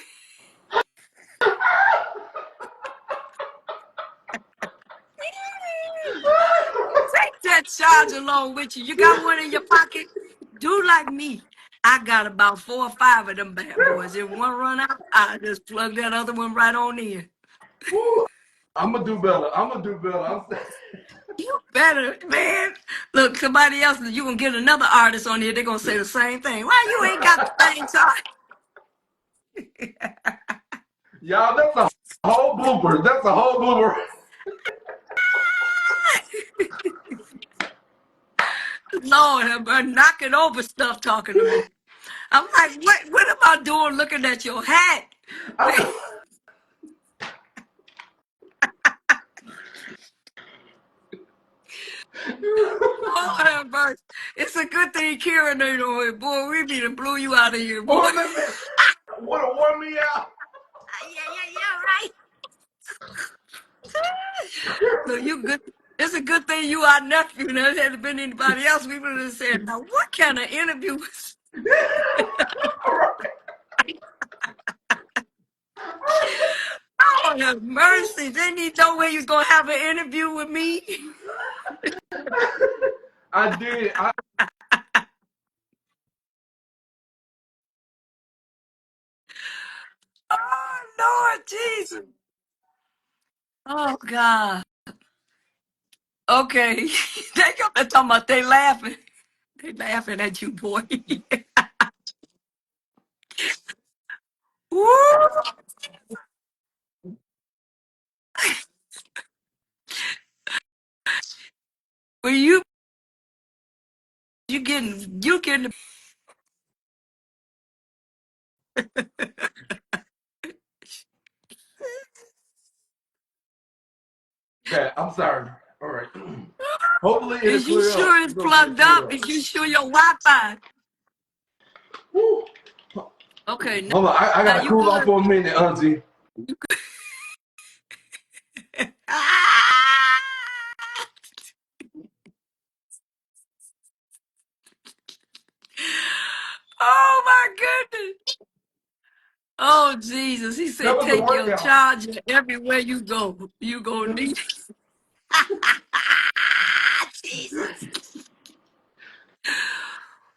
take that charger along with you. You got one in your pocket? Do like me. I got about 4 or 5 of them bad boys. If one run out, I just plug that other one right on in. Woo. I'm gonna do better. I'm gonna do better. You better, man. Look, somebody else, you gonna get another artist on here, they're gonna say the same thing. Why you ain't got the thing charged? Y'all, that's a whole blooper. That's a whole blooper. Lord, I'm knocking over stuff talking to me. I'm like, what am I doing looking at your hat? Wait, Lord have mercy. It's a good thing Karen ain't on it. Boy, we be to blew you out of here, boy. Boy, listen, would have wore me out. Yeah, right. Look, you good. It's a good thing you our nephew. Now, if it had been anybody else, we would have said, now, what kind of interview was Lord have mercy. Didn't he know where he was going to have an interview with me? I did. Oh, Lord Jesus. Oh, God. Okay. They got to talking about they laughing. They laughing at you, boy. Woo! Well, you getting, Okay, I'm sorry. All right. Hopefully it'll is you clear up. sure it's It's gonna get plugged cleared up? up. Is you sure your Wi-Fi? Woo. Okay, Hold on, I now gotta you cool off good? for a minute, Auntie. Ah! Oh my goodness. Oh Jesus. He That said was a take your workout. charger everywhere you go. You gonna need it. Jesus.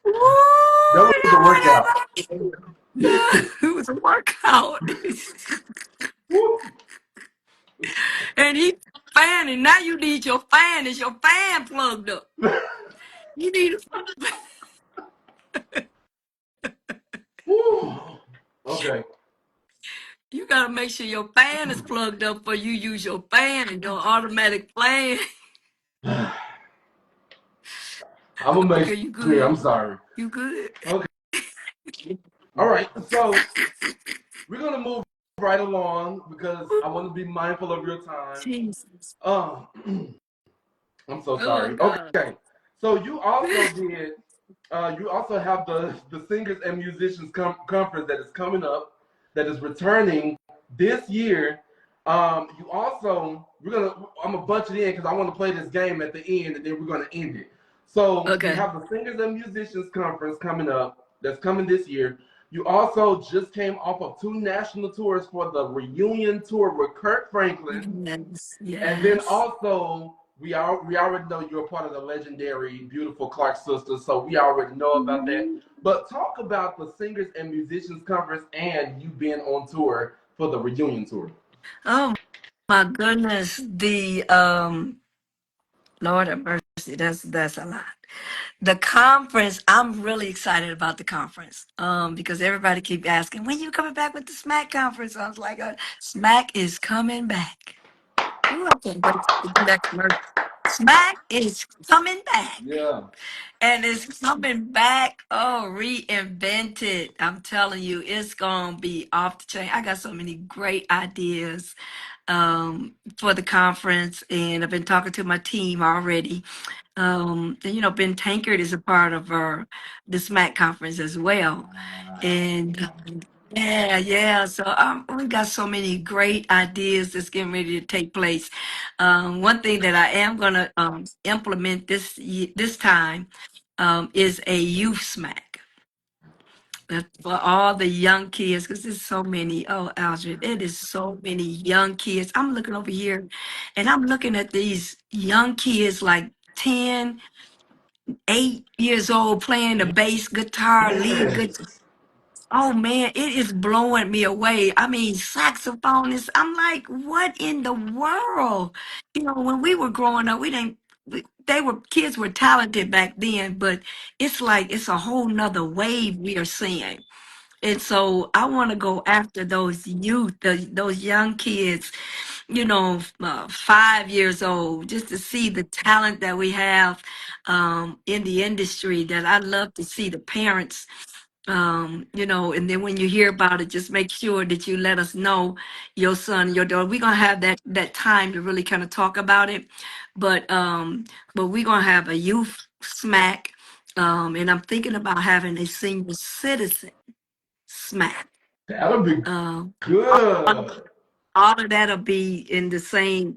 Woo, That was a workout. it was a workout. Woo. And he fanning. Now you need your fan. Is your fan plugged up? You need Woo. Okay. you gotta make sure your fan is plugged up for you use your fan and your automatic fan. I'm gonna Okay, make you sure. good? I'm sorry. You good? Okay. All right. So we're gonna move right along because I want to be mindful of your time. Jesus. Uh, I'm so Oh sorry. God. Okay. So you also did. You also have the singers and musicians conference that is coming up, that is returning this year. You also I'm gonna bunch it in because I want to play this game at the end and then we're gonna end it. So we Okay. have the Singers and Musicians Conference coming up. That's coming this year. You also just came off of two national tours for the reunion tour with Kirk Franklin. Yes. And then Yes. also, we already know you're a part of the legendary Beautiful Clark Sisters, so we already know about that. Mhm. But talk about the Singers and Musicians Conference and you being on tour for the reunion tour. Oh my goodness. The Lord have mercy. That's a lot. The conference, I'm really excited about the conference. Because everybody keep asking, when you coming back with the SMAC conference? I was like, SMAC is coming back. Ooh, I can't wait to do that commercial. SMAC is coming back. Yeah. And it's coming back, reinvented. I'm telling you, it's gonna be off the chain. I got so many great ideas for the conference, and I've been talking to my team already. And, Ben Tankard is a part of the SMAC conference as well. And yeah, yeah. So we got so many great ideas that's getting ready to take place. One thing that I am going to implement this time is a youth smack. For all the young kids, because there's so many. Oh, Aldred, it is so many young kids. I'm looking over here, and I'm looking at these young kids, like 10, 8 years old, playing the bass guitar, lead guitar. Yes. Oh man, it is blowing me away. I mean, saxophonists. I'm like, what in the world? When we were growing up, we didn't. They were kids were talented back then, but it's like it's a whole nother wave we are seeing. And so I want to go after those youth, those young kids, 5 years old, just to see the talent that we have in the industry. That I'd love to see the parents, and then when you hear about it, just make sure that you let us know your son, your daughter. We're gonna have that time to really kind of talk about it, but we're gonna have a youth smack, and I'm thinking about having a senior citizen smack. That'll be Um, good. all of that'll be in the same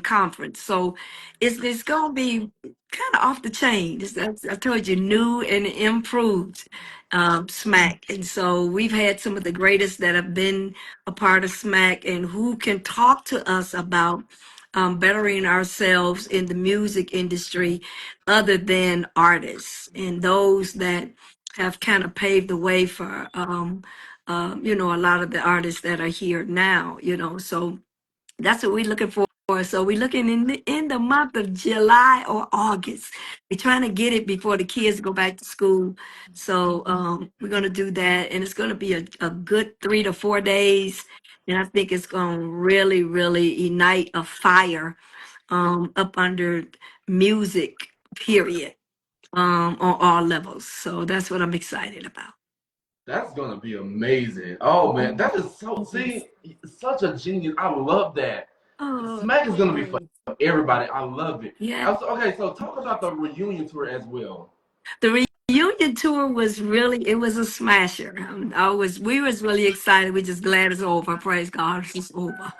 conference. So it's gonna be kind of off the chain. I told you, new and improved SMAC. And so we've had some of the greatest that have been a part of SMAC and who can talk to us about bettering ourselves in the music industry other than artists and those that have kind of paved the way for a lot of the artists that are here now, so that's what we're looking for. So we're looking in the month of July or August. We're trying to get it before the kids go back to school. So we're going to do that. And it's going to be a good 3 to 4 days. And I think it's going to really, really ignite a fire up under music, period, on all levels. So that's what I'm excited about. That's gonna be amazing. Oh man, that is so Yes. see such a genius. I love that. Oh, Smack is gonna be for yes. everybody. I love it. Yeah. Okay, so talk about the reunion tour as well. The reunion tour it was a smasher. We was really excited. We just glad it's over. Praise God, it's over.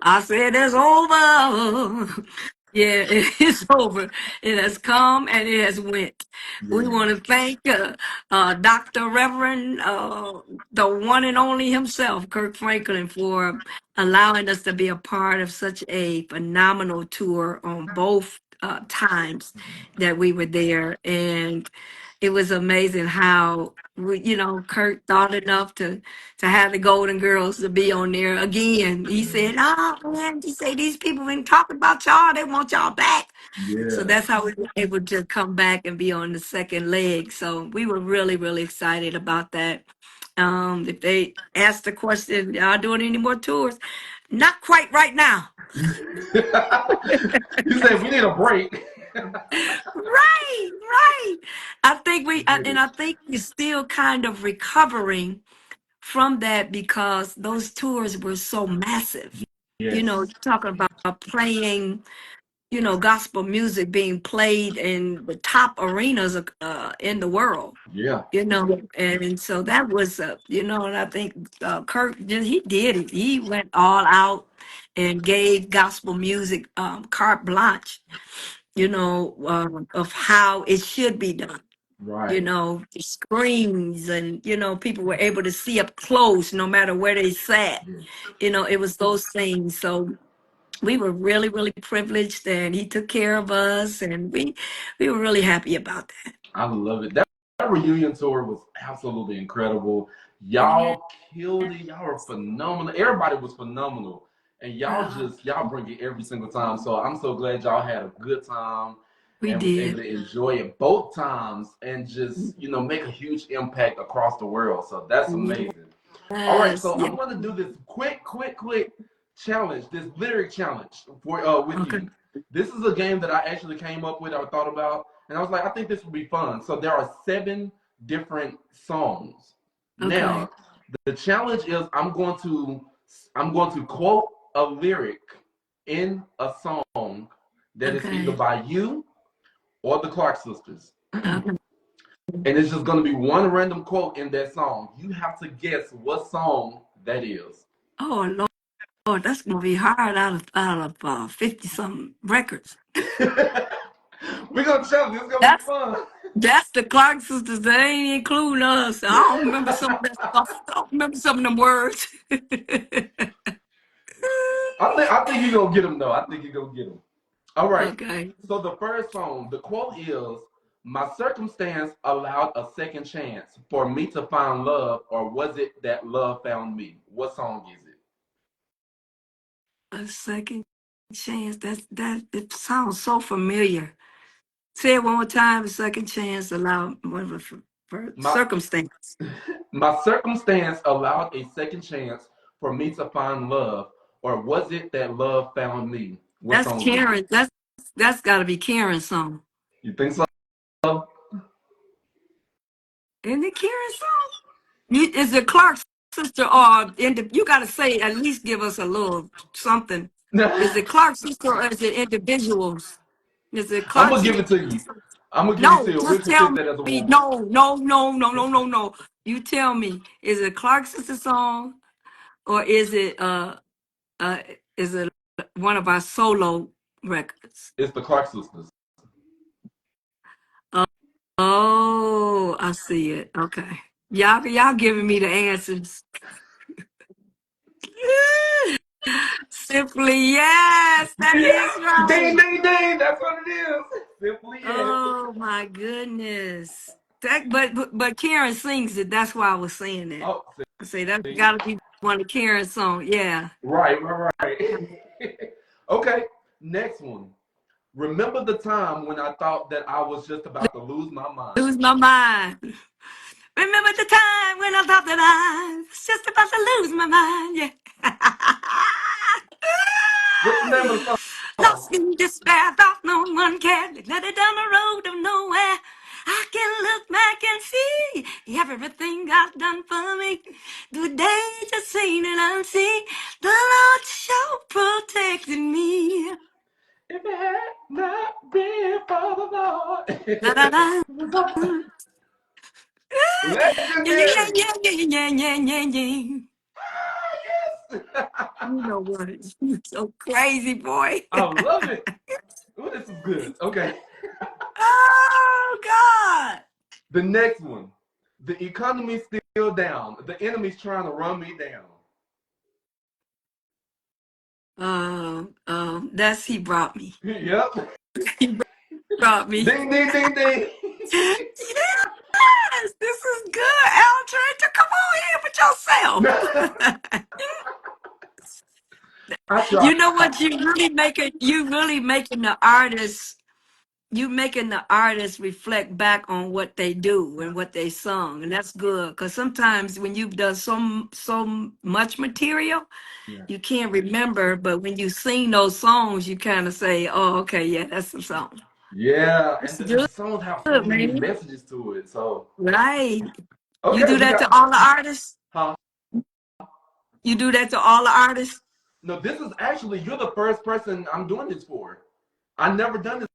I said it's over. Yeah, it's over. It has come and it has went. We Yeah. want to thank Dr. Reverend, the one and only himself, Kirk Franklin, for allowing us to be a part of such a phenomenal tour on both times that we were there. And it was amazing how Kurt thought enough to have the Golden Girls to be on there again. He said, "Oh man," he said, "these people been talking about y'all. They want y'all back." So Yeah. that's how we were able to come back and be on the second leg. So we were really, really excited about that. If they asked the question, "Y'all doing any more tours?" Not quite right now. You said we need a break. Right, right. Get I think we're still kind of recovering from that because those tours were so massive. Yes. Talking about playing, gospel music being played in the top arenas in the world. Yeah. And so that was, and I think Kirk, he did it. He went all out and gave gospel music carte blanche. of how it should be done. Right. The screens, and people were able to see up close no matter where they sat. It was those things. So we were really, really privileged, and he took care of us, and we were really happy about that. I love it. That reunion tour was absolutely incredible. Yeah. Y'all killed it. Y'all were phenomenal. Everybody was phenomenal. And Uh, y'all bring it every single time. So I'm so glad y'all had a good time we and was able did. to enjoy it both times and just, make a huge impact across the world. So that's amazing. All right, Yes. so Yeah. I'm going to do this quick challenge, this lyric challenge for with Okay. you. This is a game that I actually came up with or thought about, and I was like, I think this would be fun. So there are 7 different songs. Okay. Now, the challenge is I'm going to quote a lyric in a song that is either Okay. by you or the Clark sisters. Okay. And it's just going to be one random quote in that song. You have to guess what song that is. Oh Lord, that's gonna be hard out of 50 something records. We're going to challenge. It's going to be That's fun. that's the Clark sisters. They ain't including us. I don't remember some of that stuff. I don't remember some of them words. I think you're going to get them, though. I think you're going to get them. All right. Okay. So the first song, the quote is, my circumstance allowed a second chance for me to find love, or was it that love found me? What song is it? A second chance. That it sounds so familiar. Say it one more time. A second chance allow whatever for My circumstance. my circumstance allowed a second chance for me to find love, or was it that love found me? What That's song is it? Karen. That's got to be Karen's song. You think so? Isn't it Karen's song? Is it Clark's sister, or you got to say at least give us a little something? Is it Clark's sister or is it individuals? Is it I'm Clark's gonna give sister? it to you. I'm gonna give it to No, you. We'll just tell consider that as a me. one. No, no, no, no, no, no, no. You tell me. Is it Clark's sister song, or uh is it one of our solo records? It's the Clark sisters. Oh, I see it. Okay. Y'all giving me the answers. Simply yes, that is Ding, right. ding, ding. That's what it is. Simply yes. Oh my goodness. But Karen sings it. That's why I was saying that. Oh, I say that's see. gotta be one of Karen's songs. Yeah. Right. Okay. Next one. Remember the time when I thought that I was just about to lose my mind. Lose my mind. Remember the time when I thought that I was just about to lose my mind. Yeah. What's the name of the Lost song? in despair, thought no one cared. Led it down the road of nowhere. I can look back and see everything God done for me. The day just seen and unseen. The Lord sure protected me. If it had not been for the Da, da, Lord. da. Yeah, yeah, yeah, Legendary. yeah, yeah, yeah, yeah, yeah. Yes. You know what? You're so crazy, boy. I love it. Oh, this is good. Okay. Oh, God. The next one. The economy's still down. The enemy's trying to run me down. That's He brought me. Yep. He brought me. Ding, ding, ding, ding. Yes, this is good, Aldren. Come on here with yourself. I You tried. know what? You really making the artists. You making the artists reflect back on what they do and what they sung, and that's good. Because sometimes when you've done so much material, Yeah. you can't remember. But when you sing those songs, you kind of say, "Oh, okay, yeah, that's some song." Yeah, and That's the good, songs have so many man. messages to it. So, Right? You okay, do we that got, to all the artists. huh? You do that to all the artists. No, this is actually, you're the first person I'm doing this for. I've never done this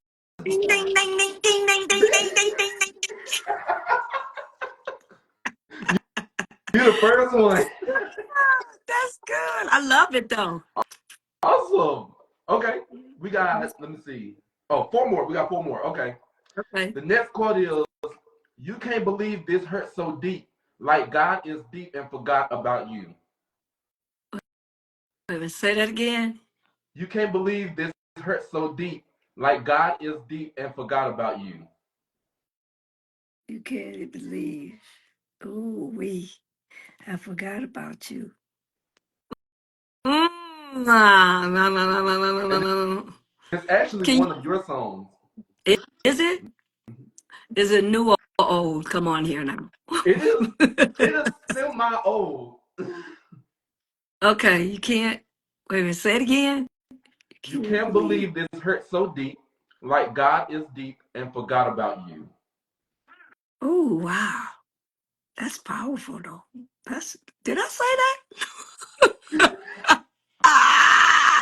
Ding before. ding ding ding ding ding ding ding ding ding ding. You're the first one. That's good. I love it though. Awesome. Okay, we got, let me see. Oh, four more. We got four more. Okay. Okay. The next quote is, "You can't believe this hurt so deep, like God is deep and forgot about you." Wait a minute, say that again. You can't believe this hurt so deep, like God is deep and forgot about you. You can't believe. Ooh, I forgot about you. And it's actually Can one of your songs. is it? Is it new or old? Come on here now. It is. It is semi-old. Okay, you can't. Wait a minute, say it again. You You can't can't believe. believe this hurt so deep, like God is deep and forgot about you. Oh, wow. That's powerful though. That's did I say that? Ah,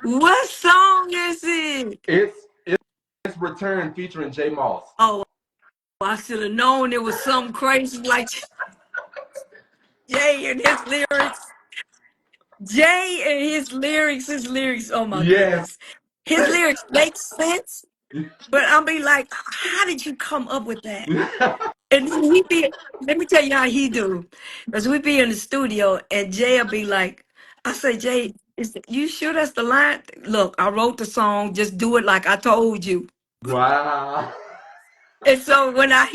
what song is it? It's Return featuring J Moss. Oh, I should have known it was something crazy like Jay and his lyrics. Jay and his lyrics, oh my Yes. goodness. His lyrics make sense, but I'll be like, how did you come up with that? And then he be, let me tell you how he do. Because we be in the studio and Jay'll be like, I say, Jay, you sure that's the line? Look, I wrote the song, just do it like I told you. Wow. And so when I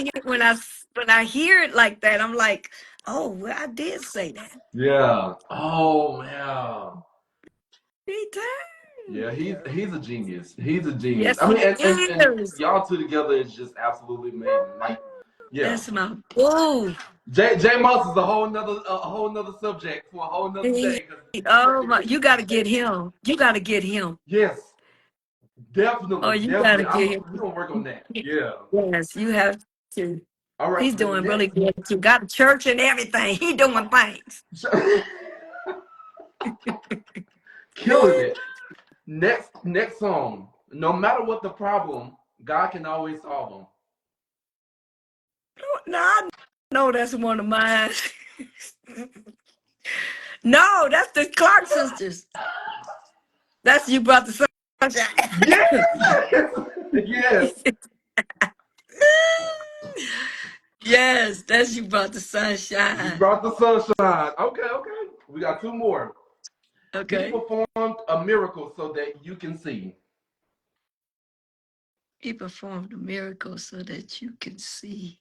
hear it like that, I'm like, oh, well, I did say that. Yeah. Oh yeah. He Yeah, did. he's a genius. He's a genius. Yes, I he mean, and is. y'all two together is just absolutely amazing. Like, yeah. That's my boo. J Moss is a whole nother subject for a whole nother day. Cause Oh my, you got to get him. You got to get him. yes, Oh, definitely, you got to definitely. get We're gonna work on that. him. Yeah. Yes, you have to. All right. He's The doing really next, good too. Got a church and everything. He doing things. killing it. Next song. No matter what the problem, God can always solve them. No, I know that's one of mine. No, that's the Clark sisters. That's you brought the Yes, sunshine. yes. Yes, that's you brought the You sunshine. brought the sunshine. Okay, okay. We got two more. He Okay. performed a miracle so that you can see. He performed a miracle so that you can see.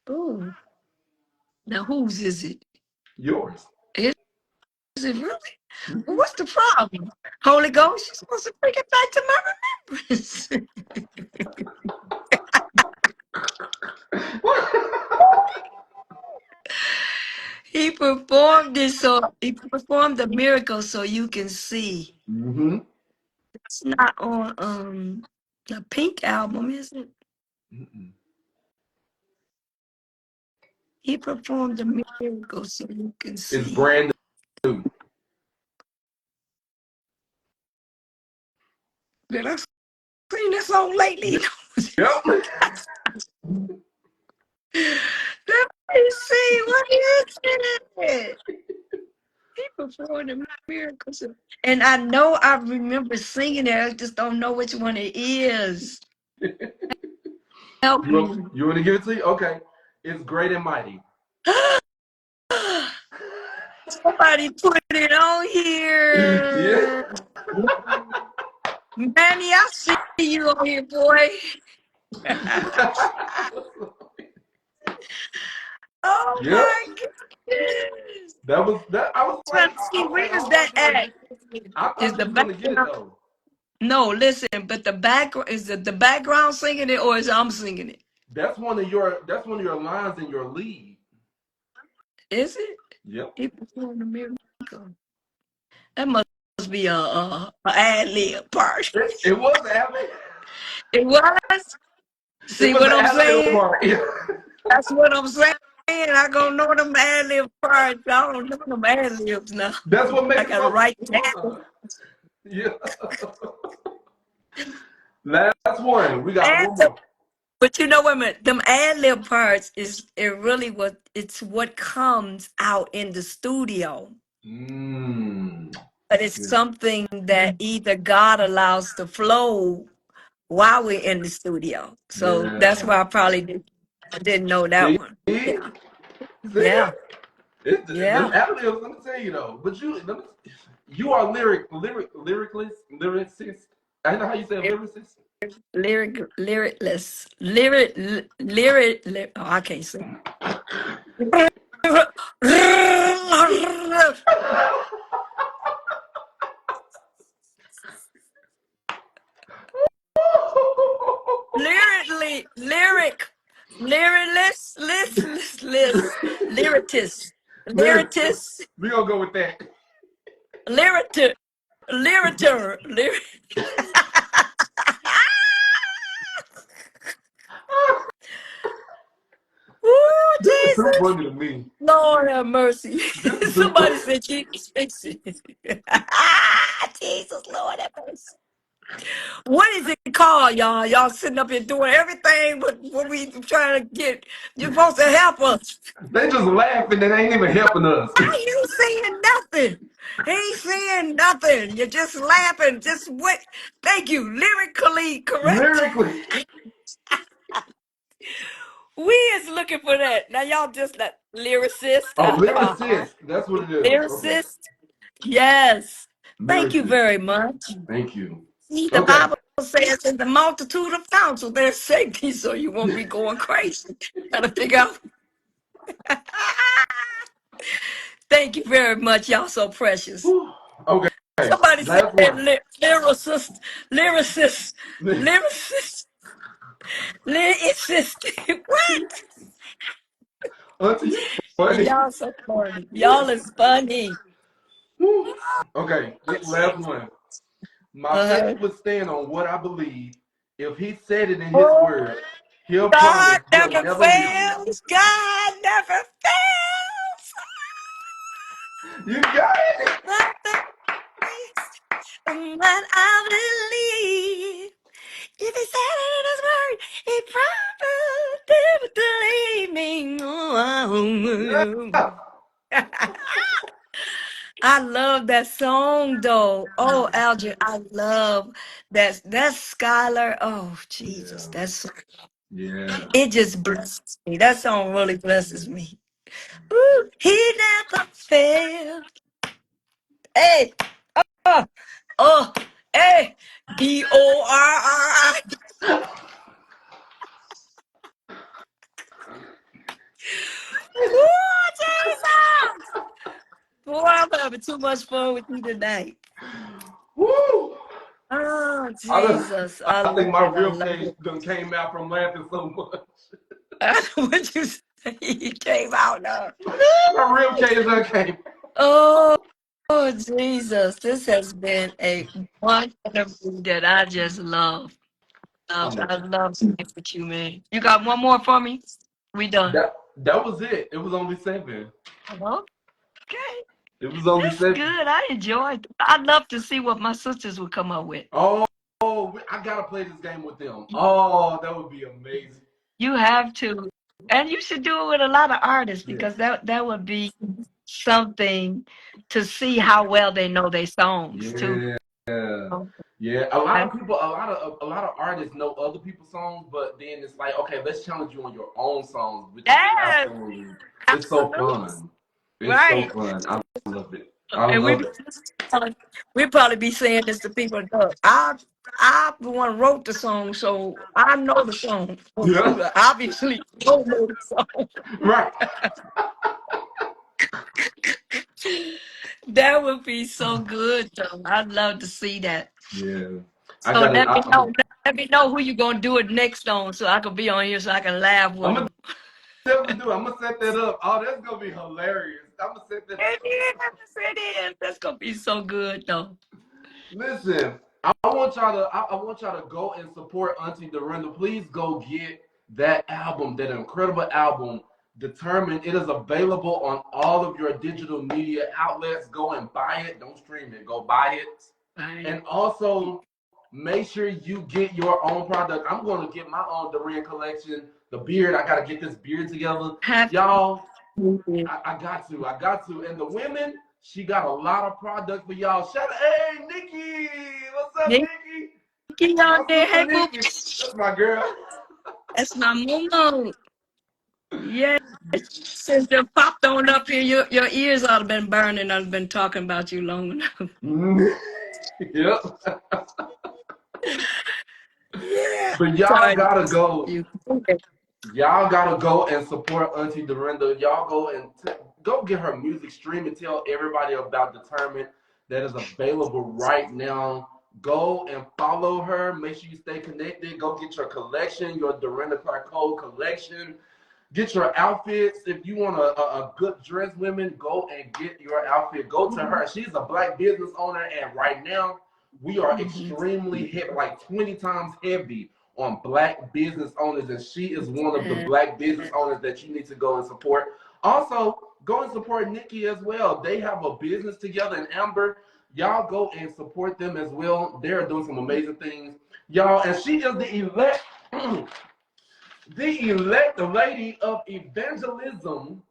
Oh, now whose is it? Yours. Is it really? Well, what's the problem? Holy Ghost, you're supposed to bring it back to my remembrance. He performed the miracle so you can see. Mm-hmm. It's not on the Pink album, is it? Mm-mm. He performed the miracle so you can It's see. brand new. Did I sing that song lately? Yep. Let me see, what is it? He performed the miracles. And I know I remember singing it. I just don't know which one it is. Help me. You want to give it to you? Okay. It's great and mighty. Somebody put it on Yeah. here. Manny, I see you on here, boy. Oh Yep. my goodness. That was that. I was like, Trying to see okay, where is hold on. that Like, at? I Is thought the you was gonna get it background? though. No, listen, but the background is it the background singing it or is I'm singing it? That's one of your lines in your lead. Is it? Yep. He performed a miracle. That must be a ad lib part. It was Alan. It was. It See was what the I'm Alan saying? part. That's what I'm saying. I gonna know them ad lib parts. I don't know them ad libs now. That's what I makes it gotta so write that. fun. Yeah. Last one. We got one And more. but you know what? Them ad lib parts is it really it's what comes out in the studio. Mmm. but it's something that either God allows to flow while we're in the studio. So that's Yeah. why I didn't know that See? one. See? Yeah, yeah, Them yeah. ad-libs, let me tell you though. But you are lyricist. I know how you say lyricist. Lyricless, oh, I can't sing. Lyric, lyricist, Lyric. lyricist, We gonna go with that. lyric, lyric. Ooh, This is too Jesus. funny to me. Lord have mercy. This is too Somebody funny. said Jesus fix it. Jesus, Lord have mercy. What is it called, y'all? Y'all sitting up here doing everything but what we trying to get. You're supposed to help us. They just laughing and they ain't even helping us. Why you saying nothing? He ain't saying nothing. You're just laughing. Just what? Thank you. Lyrically correct. Lyrically. We is looking for that. Now y'all just like lyricist. Oh, Uh-huh. lyricist. That's what it is. Okay. Lyricist. Yes. Thank you Lyricist. very much. Thank you. See, the Okay. Bible says in the multitude of counsel there's safety, so you won't be going crazy. Gotta figure out. Thank you very much. Y'all so precious. Whew. Okay. Somebody said Last one. lyricist, lyricist, lyricist, lyricist. What? Auntie, you funny. Y'all so funny. Y'all is funny. Whew. Okay. This last one. My Uh-huh. faith would stand on what I believe. If he said it in his Oh, word, he'll God promise he'll never never leave me. fails. God never fails. You got it. My faith, what I believe. If he said it in his word, he promised never to leave me. Yeah. I love that song though. Oh, Aldrin, I love that. That's Skylar. Oh, Jesus. Yeah. That's Yeah. it just blesses me. That song really blesses me. Ooh, he never failed. Hey, oh, oh, hey, Dorri. Ooh, Jesus. Boy, I'm having too much fun with you tonight. Woo. Oh, I done, Jesus. I I think love my it. I rib love cage it. done came out from laughing so much. What you say? He came out now. My rib cage done came. Oh, oh, Jesus. This has been a one interview that I just love. I'm I love being with you, man. You got one more for me? We done. that was it. It was only 7. Okay. It was only That's 7. good. I enjoyed it. I'd love to see what my sisters would come up with. Oh, I gotta play this game with them. Oh, that would be amazing. You have to. And you should do it with a lot of artists Yeah. because that would be something to see how well they know their songs too. Yeah. Yeah. A lot of people, a lot of artists know other people's songs, but then it's like, okay, let's challenge you on your own songs, which is Yes, absolutely, it's so absolutely. fun. It's so Right. fun. I love it. I And love it. we probably be saying this to people. Look, I the one wrote the song, so I know the song. Yeah. Obviously, you don't know the song. Right. That would be so good, though. I'd love to see that. Yeah. I So got it. let me know. Let me know who you gonna do it next on, so I can be on here, so I can laugh with I'm them. gonna definitely do it. I'm gonna set that up. Oh, that's gonna be hilarious. I'm gonna set that It up. is. It is. That's gonna be so good, though. Listen, I want y'all to go and support Auntie Dorinda. Please go get that album, that incredible album, Determined. It is available on all of your digital media outlets. Go and buy it. Don't stream it. Go buy it. Right. And also make sure you get your own product. I'm gonna get my own Dorinda collection. The beard, I gotta get this beard together. Happy. Y'all, I got to. And the women, She got a lot of products for y'all. Shout out, hey, Nikki. What's up, Nikki Nikki? on My there. sister Hey, boo. Nikki. That's my girl. That's my mom. Yeah. Since you popped on up here, your ears ought to have been burning. I've been talking about you long enough. Yep. Yeah. But y'all Sorry. gotta go. You. Y'all gotta go and support Auntie Dorinda. Y'all go and go get her music stream and tell everybody about the tournament that is available right now. Go and follow her. Make sure you stay connected. Go get your collection, your Dorinda Clark-Cole collection. Get your outfits. If you want a good dressed women, go and get your outfit. Go to her. She's a black business owner, and right now we are extremely hip, like 20 times heavy on black business owners, and she is one of the black business owners that you need to go and support. Also, go and support Nikki as well. They have a business together in Amber. Y'all go and support them as well. They're doing some amazing things, y'all. And she is the elect. The elect lady of evangelism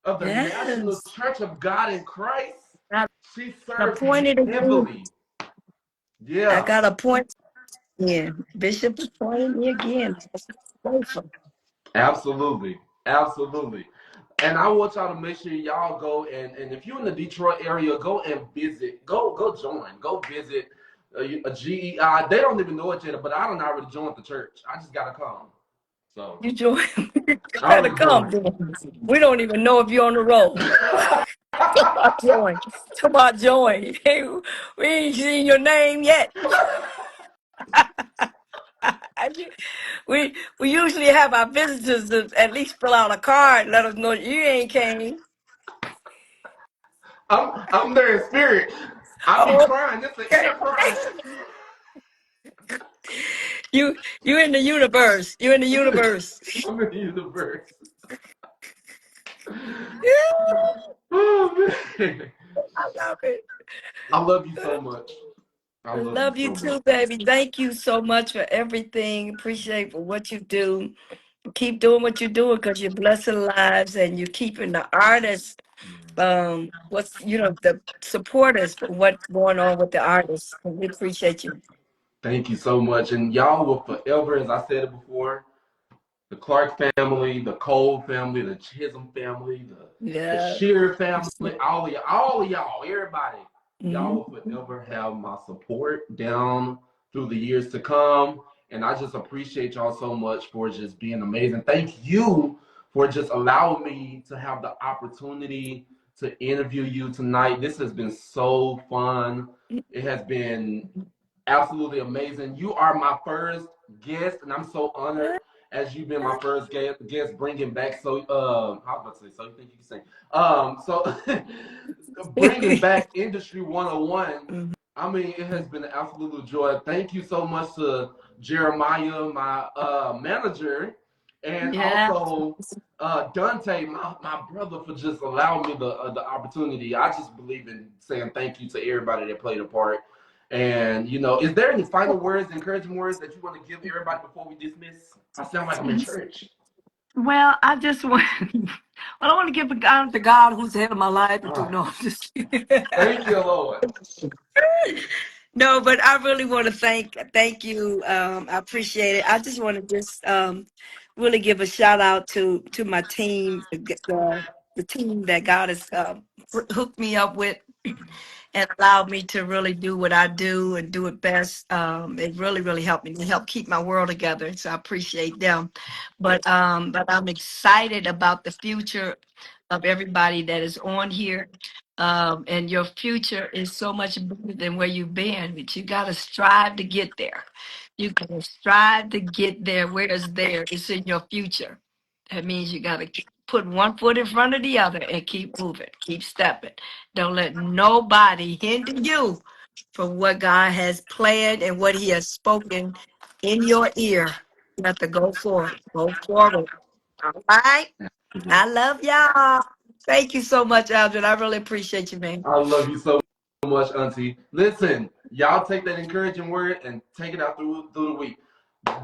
of the National Yes. Church of God in Christ. I She got serves appointed again. heavily. I Yeah, got appointed. Yeah. Bishop appointed me again. That's grateful. absolutely. Absolutely. And I want y'all to make sure y'all go and if you're in the Detroit area, go and visit. Go join. Go visit a GEI. They don't even know it yet, but I don't already joined the church. I just gotta come. So You join. You I gotta already come. joined. Then. We don't even know if you're on the roll. Come on, join. Come on, join. Hey, we ain't seen your name yet. We usually have our visitors to at least fill out a card and let us know you ain't came. I'm there in spirit. I be Oh, crying. It's an okay. inner crying. You in the universe. You in the universe. I'm in the universe. Yeah, Oh man. I love it. I love you so much. I I love you love you so much. too, baby. Thank you so much for everything. Appreciate for what you do. Keep doing what you're doing because you're blessing lives and you're keeping the artists what's the supporters for what's going on with the artists. And we appreciate you. Thank you so much. And y'all will forever, as I said it before, the Clark family, the Cole family, the Chisholm family, the Yeah. Shear family, all of y'all, everybody, y'all Mhm. will forever have my support down through the years to come. And I just appreciate y'all so much for just being amazing. Thank you for just allowing me to have the opportunity to interview you tonight. This has been so fun. It has been absolutely amazing. You are my first guest, and I'm so honored as you've been my first guest bringing back. So, how about to say? So you think you can sing? So bringing back Industry 101. Mhm. I mean, it has been an absolute joy. Thank you so much to Jeremiah, my manager, and Yeah. also Dante, my brother, for just allowing me the opportunity. I just believe in saying thank you to everybody that played a part. And is there any final words, encouraging words that you want to give everybody before we dismiss? I sound like I'm in church. Well, I just want. Well, I want to give the honor to God, who's the head of my life, and to Ah, know. I'm just thank you, Lord. No, but I really want to thank you. I appreciate it. I just want to really give a shout out to my team, the team that God has hooked me up with and allowed me to really do what I do and do it best. It really, really helped me to help keep my world together. So I appreciate them. But I'm excited about the future of everybody that is on here. And your future is so much better than where you've been, but you got to strive to get there. You got to strive to get there. Where is there? It's in your future. That means you got to put one foot in front of the other and keep moving, keep stepping. Don't let nobody hinder you from what God has planned and what He has spoken in your ear. You have to go forward. Go forward. All right. I love y'all. Thank you so much, Aldrin. I really appreciate you, man. I love you so much, Auntie. Listen, y'all take that encouraging word and take it out through the week.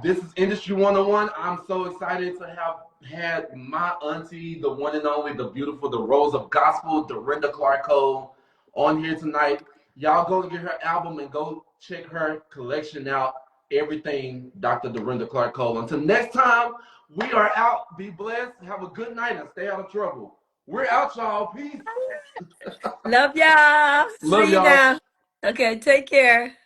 This is Industry 101. I'm so excited to have had my auntie, the one and only, the beautiful, the Rose of Gospel, Dorinda Clark-Cole, on here tonight. Y'all go get her album and go check her collection out. Everything Dr. Dorinda Clark-Cole. Until next time, we are out. Be blessed. Have a good night and stay out of trouble. We're out, y'all. Peace. Love y'all. Love See you y'all. now. Okay, take care.